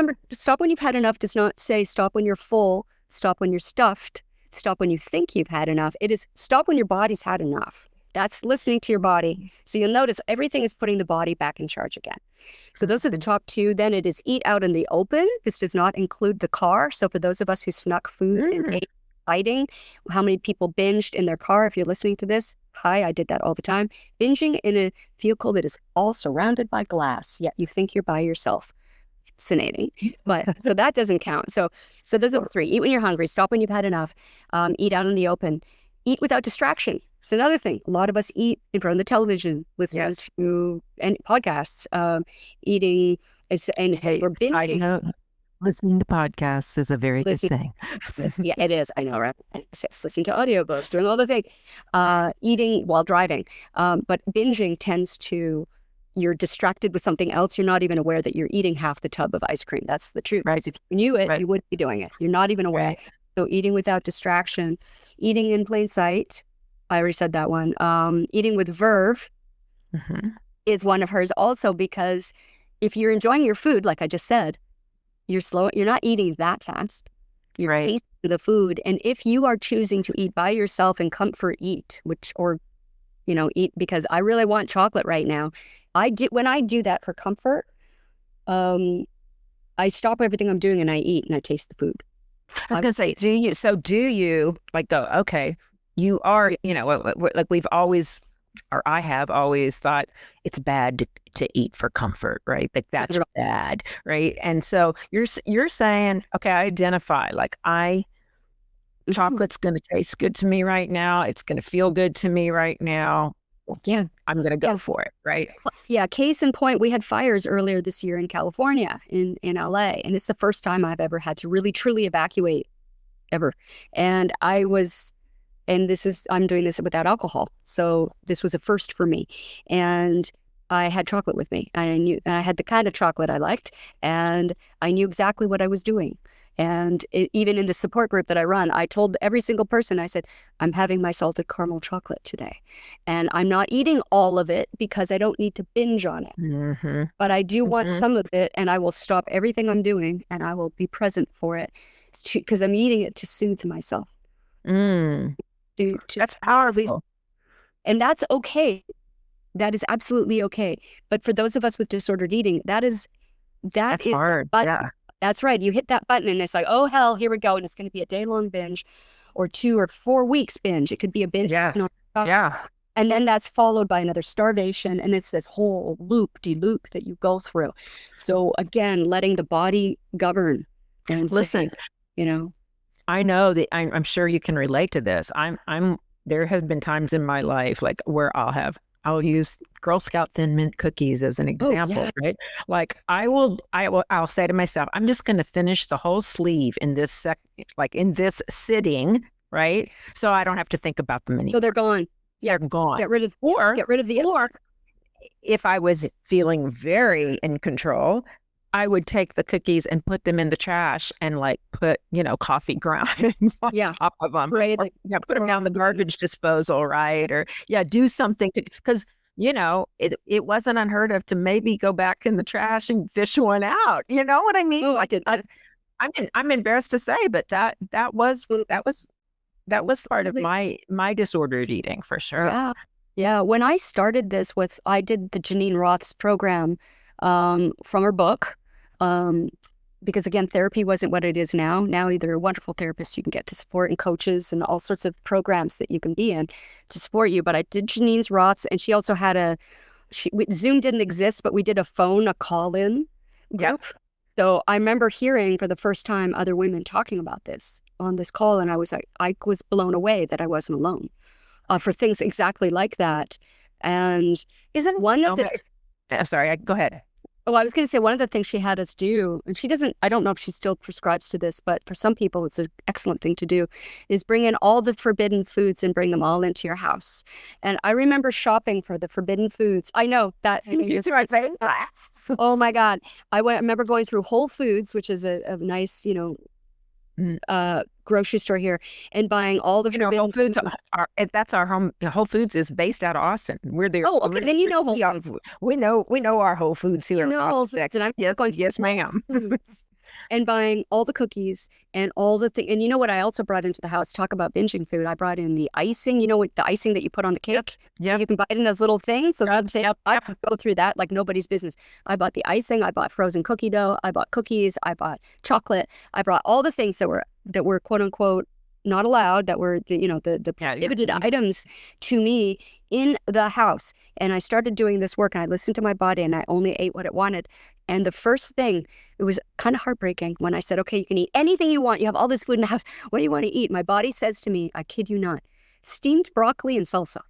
Speaker 2: when you've had enough does not say stop when you're full, stop when you're stuffed, stop when you think you've had enough. It is stop when your body's had enough. That's listening to your body. So you'll notice everything is putting the body back in charge again. So those are the top 2. Then it is eat out in the open. This does not include the car. So for those of us who snuck food and ate fighting, how many people binged in their car? If you're listening to this, hi, I did that all the time. Binging in a vehicle that is all surrounded by glass, yet you think you're by yourself. Fascinating. But so that doesn't count. So those are the 3. Eat when you're hungry. Stop when you've had enough. Eat out in the open. Eat without distraction. It's another thing. A lot of us eat in front of the television, listening to podcasts, eating, and we're binging.
Speaker 1: Listening to podcasts is a very good thing.
Speaker 2: Yeah, it is. I know, right? Listen to audiobooks, doing all the things. Eating while driving. But binging tends to, you're distracted with something else. You're not even aware that you're eating half the tub of ice cream. That's the truth.
Speaker 1: Right.
Speaker 2: If you knew it, you wouldn't be doing it. You're not even aware.
Speaker 1: Right.
Speaker 2: So eating without distraction. Eating in plain sight. I already said that one. Eating with verve is one of hers also, because if you're enjoying your food, like I just said, you're slow. You're not eating that fast. You're tasting the food. And if you are choosing to eat by yourself and comfort eat, eat because I really want chocolate right now. When I do that for comfort, I stop everything I'm doing and I eat and I taste the food.
Speaker 1: I was going to say, do you like go, okay, you are, like we've always, or I have always thought it's bad to eat for comfort, right? Like that's bad, right? And so you're saying, okay, I identify, like chocolate's going to taste good to me right now. It's going to feel good to me right now.
Speaker 2: Yeah.
Speaker 1: I'm going to go for it, right?
Speaker 2: Yeah. Case in point, we had fires earlier this year in California, in LA. And it's the first time I've ever had to really, truly evacuate ever. And and I'm doing this without alcohol. So this was a first for me. And I had chocolate with me. I had the kind of chocolate I liked, and I knew exactly what I was doing. And even in the support group that I run, I told every single person, I said, I'm having my salted caramel chocolate today. And I'm not eating all of it because I don't need to binge on it. But I do want some of it, and I will stop everything I'm doing and I will be present for it because I'm eating it to soothe myself.
Speaker 1: That's powerful.
Speaker 2: And that's okay. That is absolutely okay. But for those of us with disordered eating, that's
Speaker 1: hard. Yeah.
Speaker 2: That's right. You hit that button and it's like, oh, hell, here we go. And it's going to be a day-long binge or 2 or 4 weeks binge. It could be a binge.
Speaker 1: Yeah.
Speaker 2: And then that's followed by another starvation. And it's this whole loop-de-loop that you go through. So again, letting the body govern. And
Speaker 1: listen, I know that I'm sure you can relate to this. There have been times in my life like where I'll use Girl Scout Thin Mint cookies as an example, right? Like I'll say to myself, I'm just going to finish the whole sleeve in this in this sitting, right? So I don't have to think about them anymore.
Speaker 2: So they're gone.
Speaker 1: Yeah, they're gone.
Speaker 2: Get rid of the
Speaker 1: or if I was feeling very in control, I would take the cookies and put them in the trash and put, coffee grounds on top of them.
Speaker 2: Right.
Speaker 1: Or, put them down the garbage disposal, right? Or do something because, it wasn't unheard of to maybe go back in the trash and fish one out. You know what I mean?
Speaker 2: Oh, I did.
Speaker 1: I'm embarrassed to say, but that was part of my disordered eating for sure.
Speaker 2: Yeah. Yeah. When I started this I did the Janine Roth's program from her book, because again, therapy wasn't what it is now. Now there are wonderful therapists you can get to support and coaches and all sorts of programs that you can be in to support you. But I did Janine's Roth's, and she also had Zoom didn't exist, but we did a call-in group.
Speaker 1: Yep.
Speaker 2: So I remember hearing for the first time other women talking about this on this call, and I was blown away that I wasn't alone for things exactly like that. And
Speaker 1: isn't one of the I'm sorry, go ahead.
Speaker 2: Oh, I was going to say one of the things she had us do, and I don't know if she still prescribes to this, but for some people it's an excellent thing to do, is bring in all the forbidden foods and bring them all into your house. And I remember shopping for the forbidden foods. I know that.
Speaker 1: You see what I'm saying?
Speaker 2: Oh my God. I remember going through Whole Foods, which is a nice, grocery store here, and buying all the forbidden
Speaker 1: Whole Foods. That's our home. Whole Foods is based out of Austin. We're there.
Speaker 2: Oh, okay. Then Whole Foods.
Speaker 1: We know our Whole Foods here.
Speaker 2: Whole Foods, and I'm going.
Speaker 1: Yes, ma'am.
Speaker 2: And buying all the cookies and all the things. And you know what I also brought into the house? Talk about binging food. I brought in the icing. The icing that you put on the cake?
Speaker 1: Yeah.
Speaker 2: You can buy it in those little things. So
Speaker 1: yep.
Speaker 2: I could go through that like nobody's business. I bought the icing. I bought frozen cookie dough. I bought cookies. I bought chocolate. I brought all the things that were quote unquote not allowed, that were the prohibited items to me in the house. And I started doing this work, and I listened to my body, and I only ate what it wanted. And the first thing, it was kind of heartbreaking when I said, okay, you can eat anything you want. You have all this food in the house. What do you want to eat? My body says to me, I kid you not, steamed broccoli and salsa.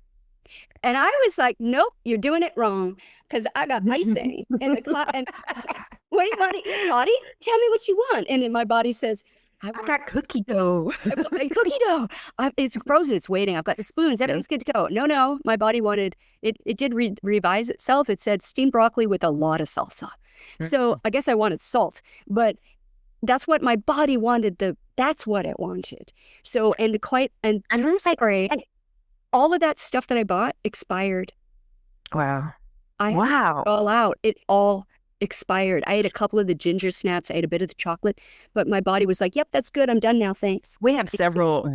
Speaker 2: And I was like, nope, you're doing it wrong, because I got icing in the closet. And what do you want to eat, body? Tell me what you want. And then my body says,
Speaker 1: I got cookie dough.
Speaker 2: Cookie dough. It's frozen. It's waiting. I've got the spoons. Everything's good to go. No. My body wanted it. It did revise itself. It said steamed broccoli with a lot of salsa. So I guess I wanted salt, but that's what my body wanted. That's what it wanted. So sorry, all of that stuff that I bought expired.
Speaker 1: Wow.
Speaker 2: Wow. All out. It all expired. I ate a couple of the ginger snaps. I ate a bit of the chocolate, but my body was like, yep, that's good. I'm done now. Thanks.
Speaker 1: We have several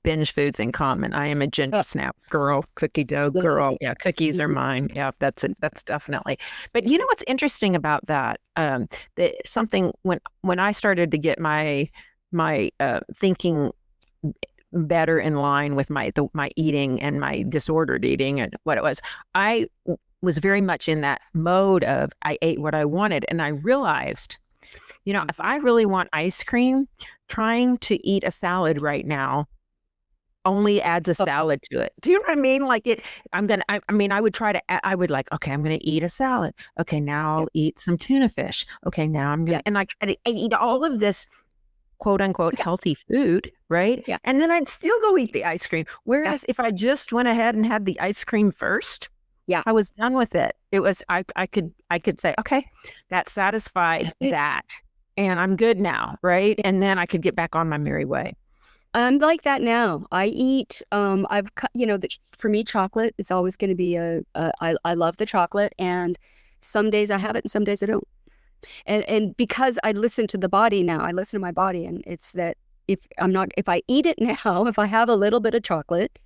Speaker 1: binge foods in common. I am a ginger snap girl, cookie dough girl. Yeah. Cookies are mine. Yeah. That's definitely. But you know, what's interesting about that, something when I started to get my thinking better in line with my eating and my disordered eating and what it was, I was very much in that mode of I ate what I wanted. And I realized, if I really want ice cream, trying to eat a salad right now only adds a salad to it. Do you know what I mean? I would try to, okay, I'm going to eat a salad. Okay, now I'll eat some tuna fish. Okay, now I'm going to, and I eat all of this quote unquote healthy food, right?
Speaker 2: Yeah.
Speaker 1: And then I'd still go eat the ice cream. Whereas if I just went ahead and had the ice cream first,
Speaker 2: Yeah.
Speaker 1: I was done with it. It was I could say, okay, that satisfied that, and I'm good now, right? And then I could get back on my merry way.
Speaker 2: I'm like that now. I eat, for me, chocolate is always going to be I love the chocolate, and some days I have it and some days I don't. And because I listen to the body now, I listen to my body, and it's that if I eat it now, if I have a little bit of chocolate,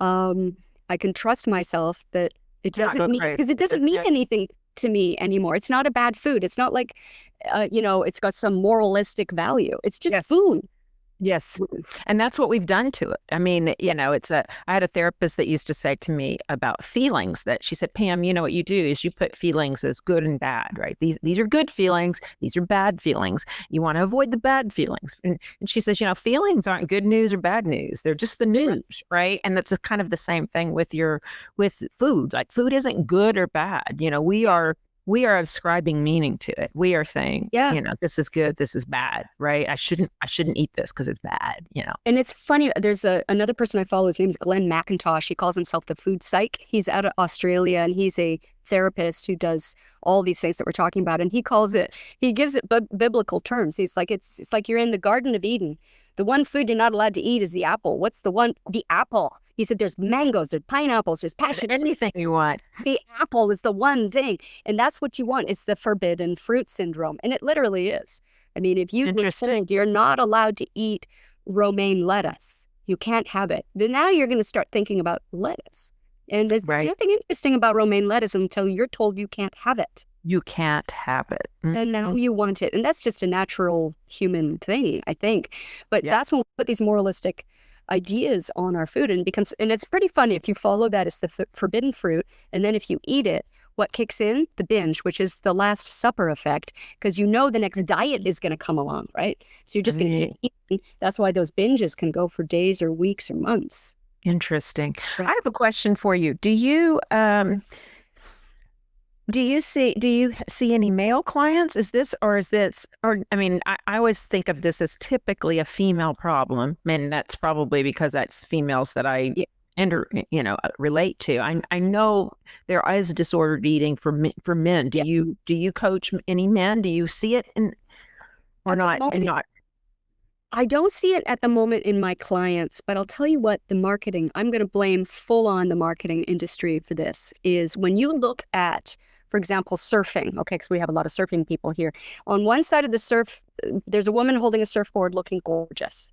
Speaker 2: I can trust myself that it doesn't mean, because it doesn't mean anything to me anymore. It's not a bad food. It's not like, it's got some moralistic value. It's just food.
Speaker 1: Yes. And that's what we've done to it. I mean, I had a therapist that used to say to me about feelings, that she said, Pam, what you do is you put feelings as good and bad, right? These are good feelings. These are bad feelings. You want to avoid the bad feelings. And she says, feelings aren't good news or bad news. They're just the news, right? And that's kind of the same thing with food. Like, food isn't good or bad. We are ascribing meaning to it. We are saying, this is good, this is bad, right? I shouldn't eat this because it's bad,
Speaker 2: And it's funny. There's another person I follow. His name is Glenn McIntosh. He calls himself the food psych. He's out of Australia, and he's a therapist who does all these things that we're talking about. And he gives it biblical terms. He's like, it's like you're in the Garden of Eden. The one food you're not allowed to eat is the apple. What's the one? The apple. He said there's mangoes, there's pineapples, there's passion.
Speaker 1: Anything you want.
Speaker 2: The apple is the one thing. And that's what you want. It's the forbidden fruit syndrome. And it literally is. I mean, if you were told you're not allowed to eat romaine lettuce, you can't have it, then now you're going to start thinking about lettuce. And there's nothing interesting about romaine lettuce until you're told you can't have it.
Speaker 1: You can't have it. Mm-hmm.
Speaker 2: And now you want it. And that's just a natural human thing, I think. But that's when we put these moralistic ideas on our food, and it's pretty funny. If you follow that, it's the forbidden fruit. And then if you eat it, what kicks in? The binge, which is the Last Supper effect, because the next diet is going to come along, right? So you're just going to keep eating. That's why those binges can go for days or weeks or months.
Speaker 1: Interesting. Right. I have a question for you. Do you see any male clients? I always think of this as typically a female problem, and that's probably because that's females that I relate to. I know there is disordered eating for men. Do you coach any men? Do you see it or not?
Speaker 2: I don't see it at the moment in my clients, but I'll tell you what, the marketing, I'm going to blame full on the marketing industry for this, is when you look at, for example, surfing, okay, because we have a lot of surfing people here. On one side of the surf, there's a woman holding a surfboard looking gorgeous.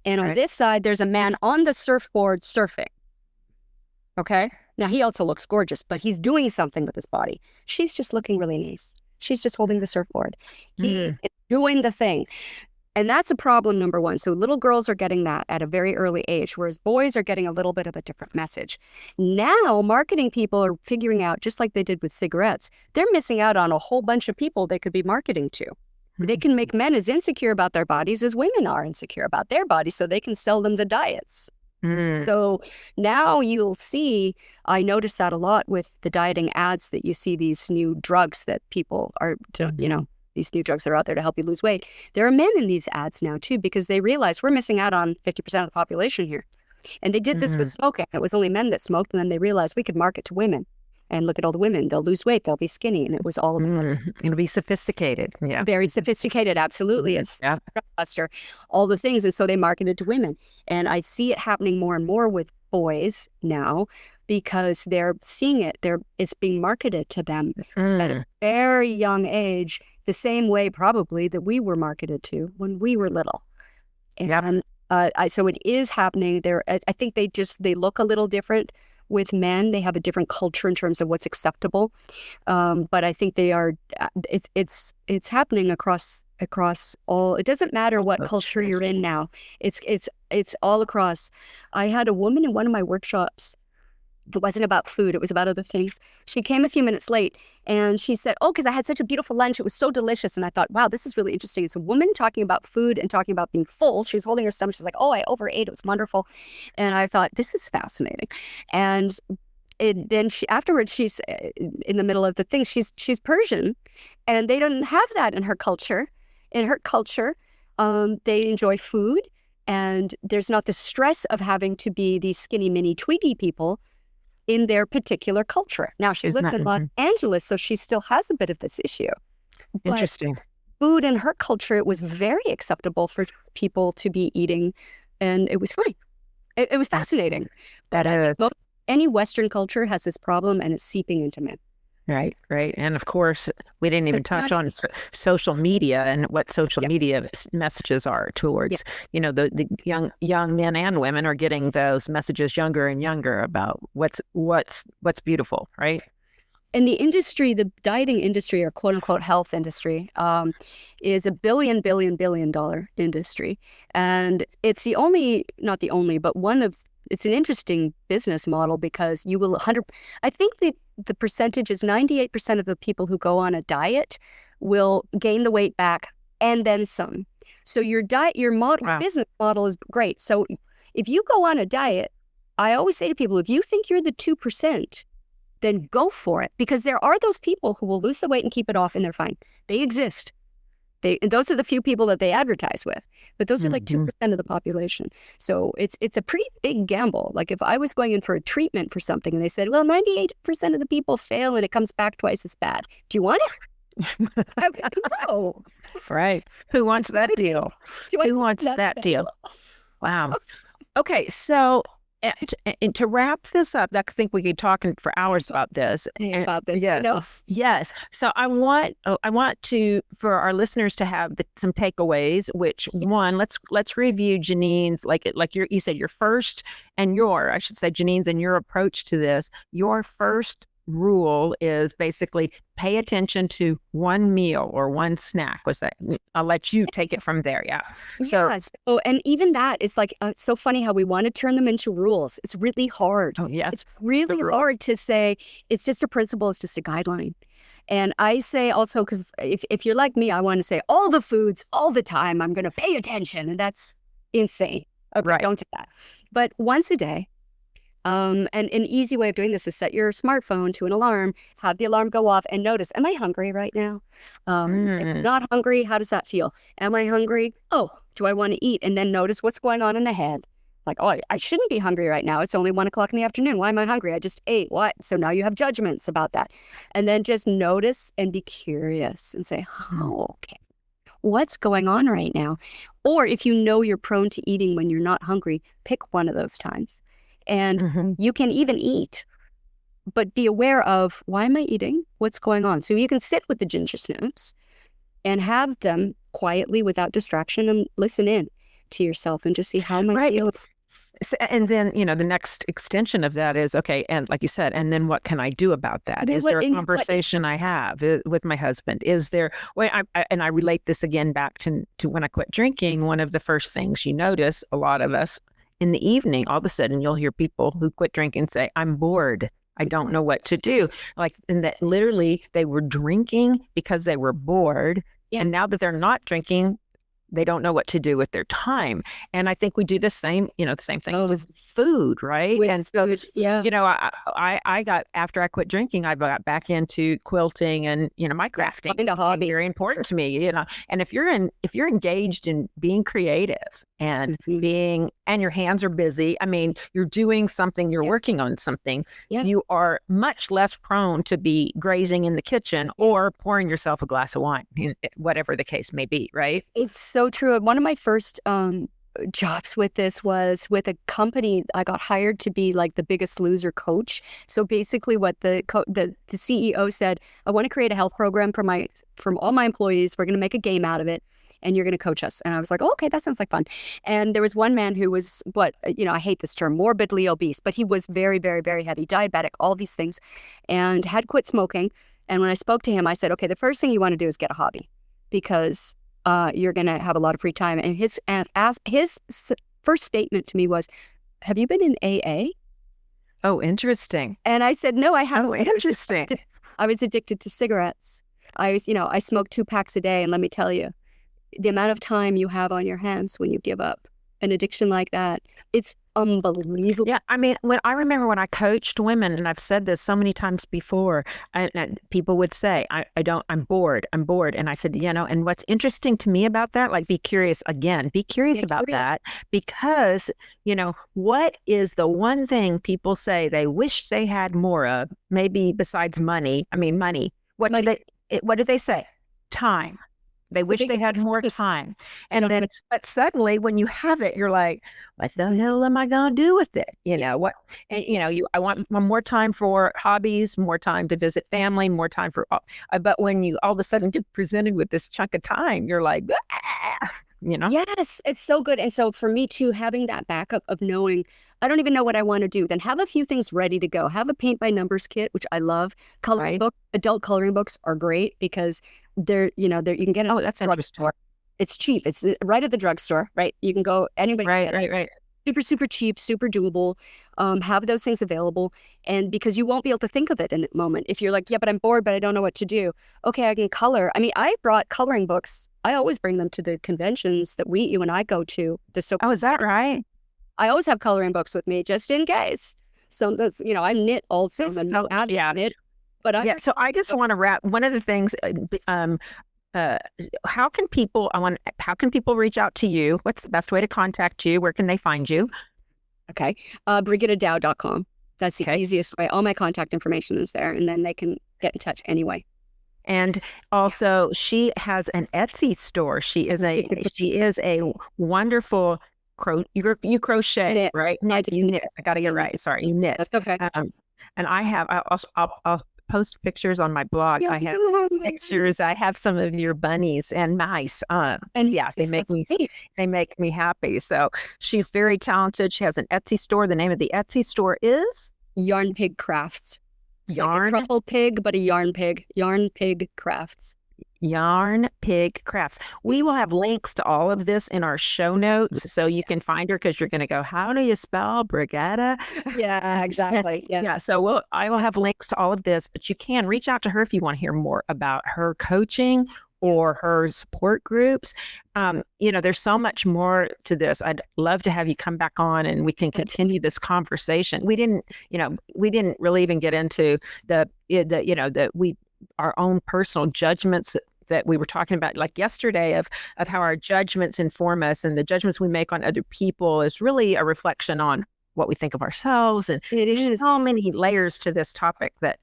Speaker 2: And on this side, there's a man on the surfboard surfing. Okay? Now, he also looks gorgeous, but he's doing something with his body. She's just looking really nice. She's just holding the surfboard. He is doing the thing. And that's a problem, number one. So little girls are getting that at a very early age, whereas boys are getting a little bit of a different message. Now, marketing people are figuring out, just like they did with cigarettes, they're missing out on a whole bunch of people they could be marketing to. They can make men as insecure about their bodies as women are insecure about their bodies, so they can sell them the diets. So now you'll see, I notice that a lot with the dieting ads, that you see these new drugs that people are, these new drugs that are out there to help you lose weight. There are men in these ads now too, because they realize we're missing out on 50% of the population here. And they did this with smoking. It was only men that smoked, and then they realized we could market to women. And look at all the women. They'll lose weight. They'll be skinny. And it was all about
Speaker 1: it'll be sophisticated. Yeah.
Speaker 2: Very sophisticated. Absolutely. It's buster, all the things. And so they marketed to women. And I see it happening more and more with boys now, because they're seeing it. It's being marketed to them at a very young age, the same way probably that we were marketed to when we were little. And so it is happening there. I think they look a little different with men. They have a different culture in terms of what's acceptable. But I think they are, it's happening across all. It doesn't matter what culture you're in now. It's all across. I had a woman in one of my workshops. It wasn't about food. It was about other things. She came a few minutes late, and she said, because I had such a beautiful lunch. It was so delicious. And I thought, wow, this is really interesting. It's a woman talking about food and talking about being full. She was holding her stomach. She's like, I overate. It was wonderful. And I thought, this is fascinating. And then afterwards, she's in the middle of the thing. She's Persian, and they don't have that in her culture. In her culture, They enjoy food, and there's not the stress of having to be these skinny mini Twiggy people in their particular culture. Now, she lives in Los Angeles, so she still has a bit of this issue.
Speaker 1: Interesting.
Speaker 2: Food in her culture, it was very acceptable for people to be eating, and it was fine. It was fascinating.
Speaker 1: That is.
Speaker 2: Any Western culture has this problem, and it's seeping into men.
Speaker 1: Right, right. And of course, we didn't even touch on social media and what social media messages are towards, the young men and women are getting those messages younger and younger about what's beautiful, right?
Speaker 2: And the industry, the dieting industry, or quote unquote health industry, is $1 billion industry. And it's not the only, but it's an interesting business model, because you will I think the percentage is 98% of the people who go on a diet will gain the weight back and then some. So your business model is great. So if you go on a diet, I always say to people, if you think you're the 2%, then go for it, because there are those people who will lose the weight and keep it off, and they're fine. They exist. And those are the few people that they advertise with, but those are like 2% of the population. So it's a pretty big gamble. Like if I was going in for a treatment for something and they said, well, 98% of the people fail and it comes back twice as bad. Do you want it? No.
Speaker 1: Right. Who wants that deal? Who wants that deal? Wow. Okay. So and to wrap this up, I think we could talk for hours about this. Yes. So I want for our listeners to have some takeaways. Which one? Let's review Janine's, like you said, your first and Janine's and your approach to this. Your first rule is basically pay attention to one meal or one snack. Was that? I'll let you take it from there. Yeah.
Speaker 2: Yes. Oh, and even that is like, it's so funny how we want to turn them into rules. It's really hard.
Speaker 1: Oh, yeah.
Speaker 2: It's really hard to say it's just a principle. It's just a guideline. And I say also, because if you're like me, I want to say all the foods all the time, I'm going to pay attention. And that's insane. Okay, right. Don't do that. But once a day. And an easy way of doing this is set your smartphone to an alarm, have the alarm go off, and notice, am I hungry right now? If I'm not hungry, how does that feel? Am I hungry? Oh, do I want to eat? And then notice what's going on in the head. Like, oh, I shouldn't be hungry right now. It's only 1 o'clock in the afternoon. Why am I hungry? I just ate. What? So now you have judgments about that. And then just notice and be curious and say, oh, okay, what's going on right now? Or if you know you're prone to eating when you're not hungry, pick one of those times. And you can even eat, but be aware of, why am I eating? What's going on? So you can sit with the ginger snaps and have them quietly without distraction and listen in to yourself and just see, how am I feeling?
Speaker 1: And then, the next extension of that is, okay, and like you said, and then what can I do about that? Is there a conversation I have with my husband? Is there, and I relate this again back to when I quit drinking. One of the first things you notice, a lot of us, in the evening, all of a sudden you'll hear people who quit drinking say, I'm bored. I don't know what to do. And that literally they were drinking because they were bored. Yeah. And now that they're not drinking, they don't know what to do with their time. And I think we do the same thing with food, right? And so, I got, after I quit drinking, I got back into quilting and, my crafting.
Speaker 2: Find a hobby.
Speaker 1: Very important to me, and if you're engaged in being creative and and your hands are busy, I mean, you're doing something, you're working on something, you are much less prone to be grazing in the kitchen or pouring yourself a glass of wine, whatever the case may be, right?
Speaker 2: It's so true. One of my first jobs with this was with a company. I got hired to be like the Biggest Loser coach. So basically what the CEO said, I want to create a health program from all my employees. We're going to make a game out of it, and you're going to coach us. And I was like, oh, okay, that sounds like fun. And there was one man who was, I hate this term, morbidly obese, but he was very, very, very heavy, diabetic, all these things, and had quit smoking. And when I spoke to him, I said, okay, the first thing you want to do is get a hobby, because you're going to have a lot of free time. And his first statement to me was, have you been in AA?
Speaker 1: Oh, interesting.
Speaker 2: And I said, no, I haven't.
Speaker 1: Oh, interesting.
Speaker 2: I was addicted to cigarettes. I smoked 2 packs a day. And let me tell you, the amount of time you have on your hands when you give up an addiction like that. It's unbelievable.
Speaker 1: Yeah, I mean, when I remember when I coached women, and I've said this so many times before, and people would say, I'm bored, and I said, and what's interesting to me about that, like, be curious about that, because what is the one thing people say they wish they had more of, maybe besides money? I mean, money. What do they say? Time. They wish they had more time. And then, but suddenly when you have it, you're like, what the hell am I going to do with it? What? And, I want more time for hobbies, more time to visit family, more time for, but when you all of a sudden get presented with this chunk of time, you're like,
Speaker 2: Yes, it's so good. And so for me too, having that backup of knowing, I don't even know what I want to do, then have a few things ready to go. Have a paint by numbers kit, which I love. Coloring books, adult coloring books are great because they're, you can get it.
Speaker 1: Oh, that's interesting.
Speaker 2: It's cheap. It's right at the drugstore, right? You can go anywhere.
Speaker 1: Right.
Speaker 2: Super, super cheap, super doable. Have those things available. And because you won't be able to think of it in the moment. If you're like, yeah, but I'm bored, but I don't know what to do. Okay, I can color. I mean, I brought coloring books. I always bring them to the conventions that you and I go to.
Speaker 1: Oh, is that right?
Speaker 2: I always have coloring books with me just in case. So that's, I knit also. Knit. But
Speaker 1: so I just want to wrap one of the things, how can people reach out to you? What's the best way to contact you? Where can they find you?
Speaker 2: Okay. BrigittaDow.com. That's the easiest way. All my contact information is there, and then they can get in touch anyway.
Speaker 1: And also, she has an Etsy store. She is a wonderful you crochet,
Speaker 2: knit.
Speaker 1: Right? You knit. I got to get right. Sorry, you knit.
Speaker 2: That's okay.
Speaker 1: And I'll post pictures on my blog. I have pictures. I have some of your bunnies and mice. They make me happy. So she's very talented. She has an Etsy store. The name of the Etsy store is
Speaker 2: Yarn Pig Crafts. Like a truffle pig, but a yarn pig. Yarn Pig Crafts.
Speaker 1: Yarn Pig Crafts. We will have links to all of this in our show notes, so you can find her, because you're going to go, how do you spell Brigitta?
Speaker 2: Yeah, exactly. Yeah.
Speaker 1: So I will have links to all of this, but you can reach out to her if you want to hear more about her coaching or her support groups. There's so much more to this. I'd love to have you come back on and we can continue this conversation. We didn't really even get into our own personal judgments that we were talking about, like yesterday, of how our judgments inform us, and the judgments we make on other people is really a reflection on what we think of ourselves. And there's so many layers to this topic that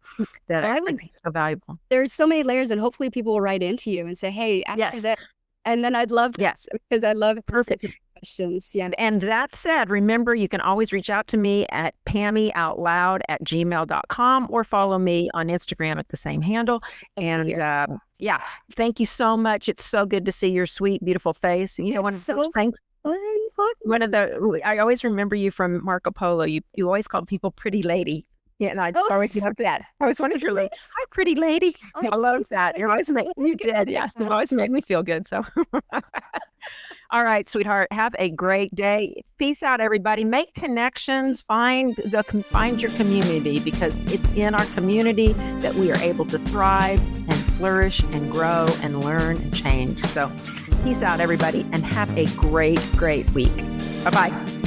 Speaker 1: I think is so valuable.
Speaker 2: There's so many layers, and hopefully people will write into you and say, hey, ask that. And then I'd love to, because I love
Speaker 1: perfect
Speaker 2: questions. Yeah.
Speaker 1: And that said, remember, you can always reach out to me at pammyoutloud@gmail.com or follow me on Instagram at the same handle. And thank you so much. It's so good to see your sweet, beautiful face. I always remember you from Marco Polo. You always called people pretty lady. Yeah, and I always loved that. I always wanted your lady. Hi, pretty lady. I loved that. You always made me feel good. So, all right, sweetheart. Have a great day. Peace out, everybody. Make connections. Find your community, because it's in our community that we are able to thrive and flourish and grow and learn and change. So, peace out, everybody, and have a great, great week. Bye-bye.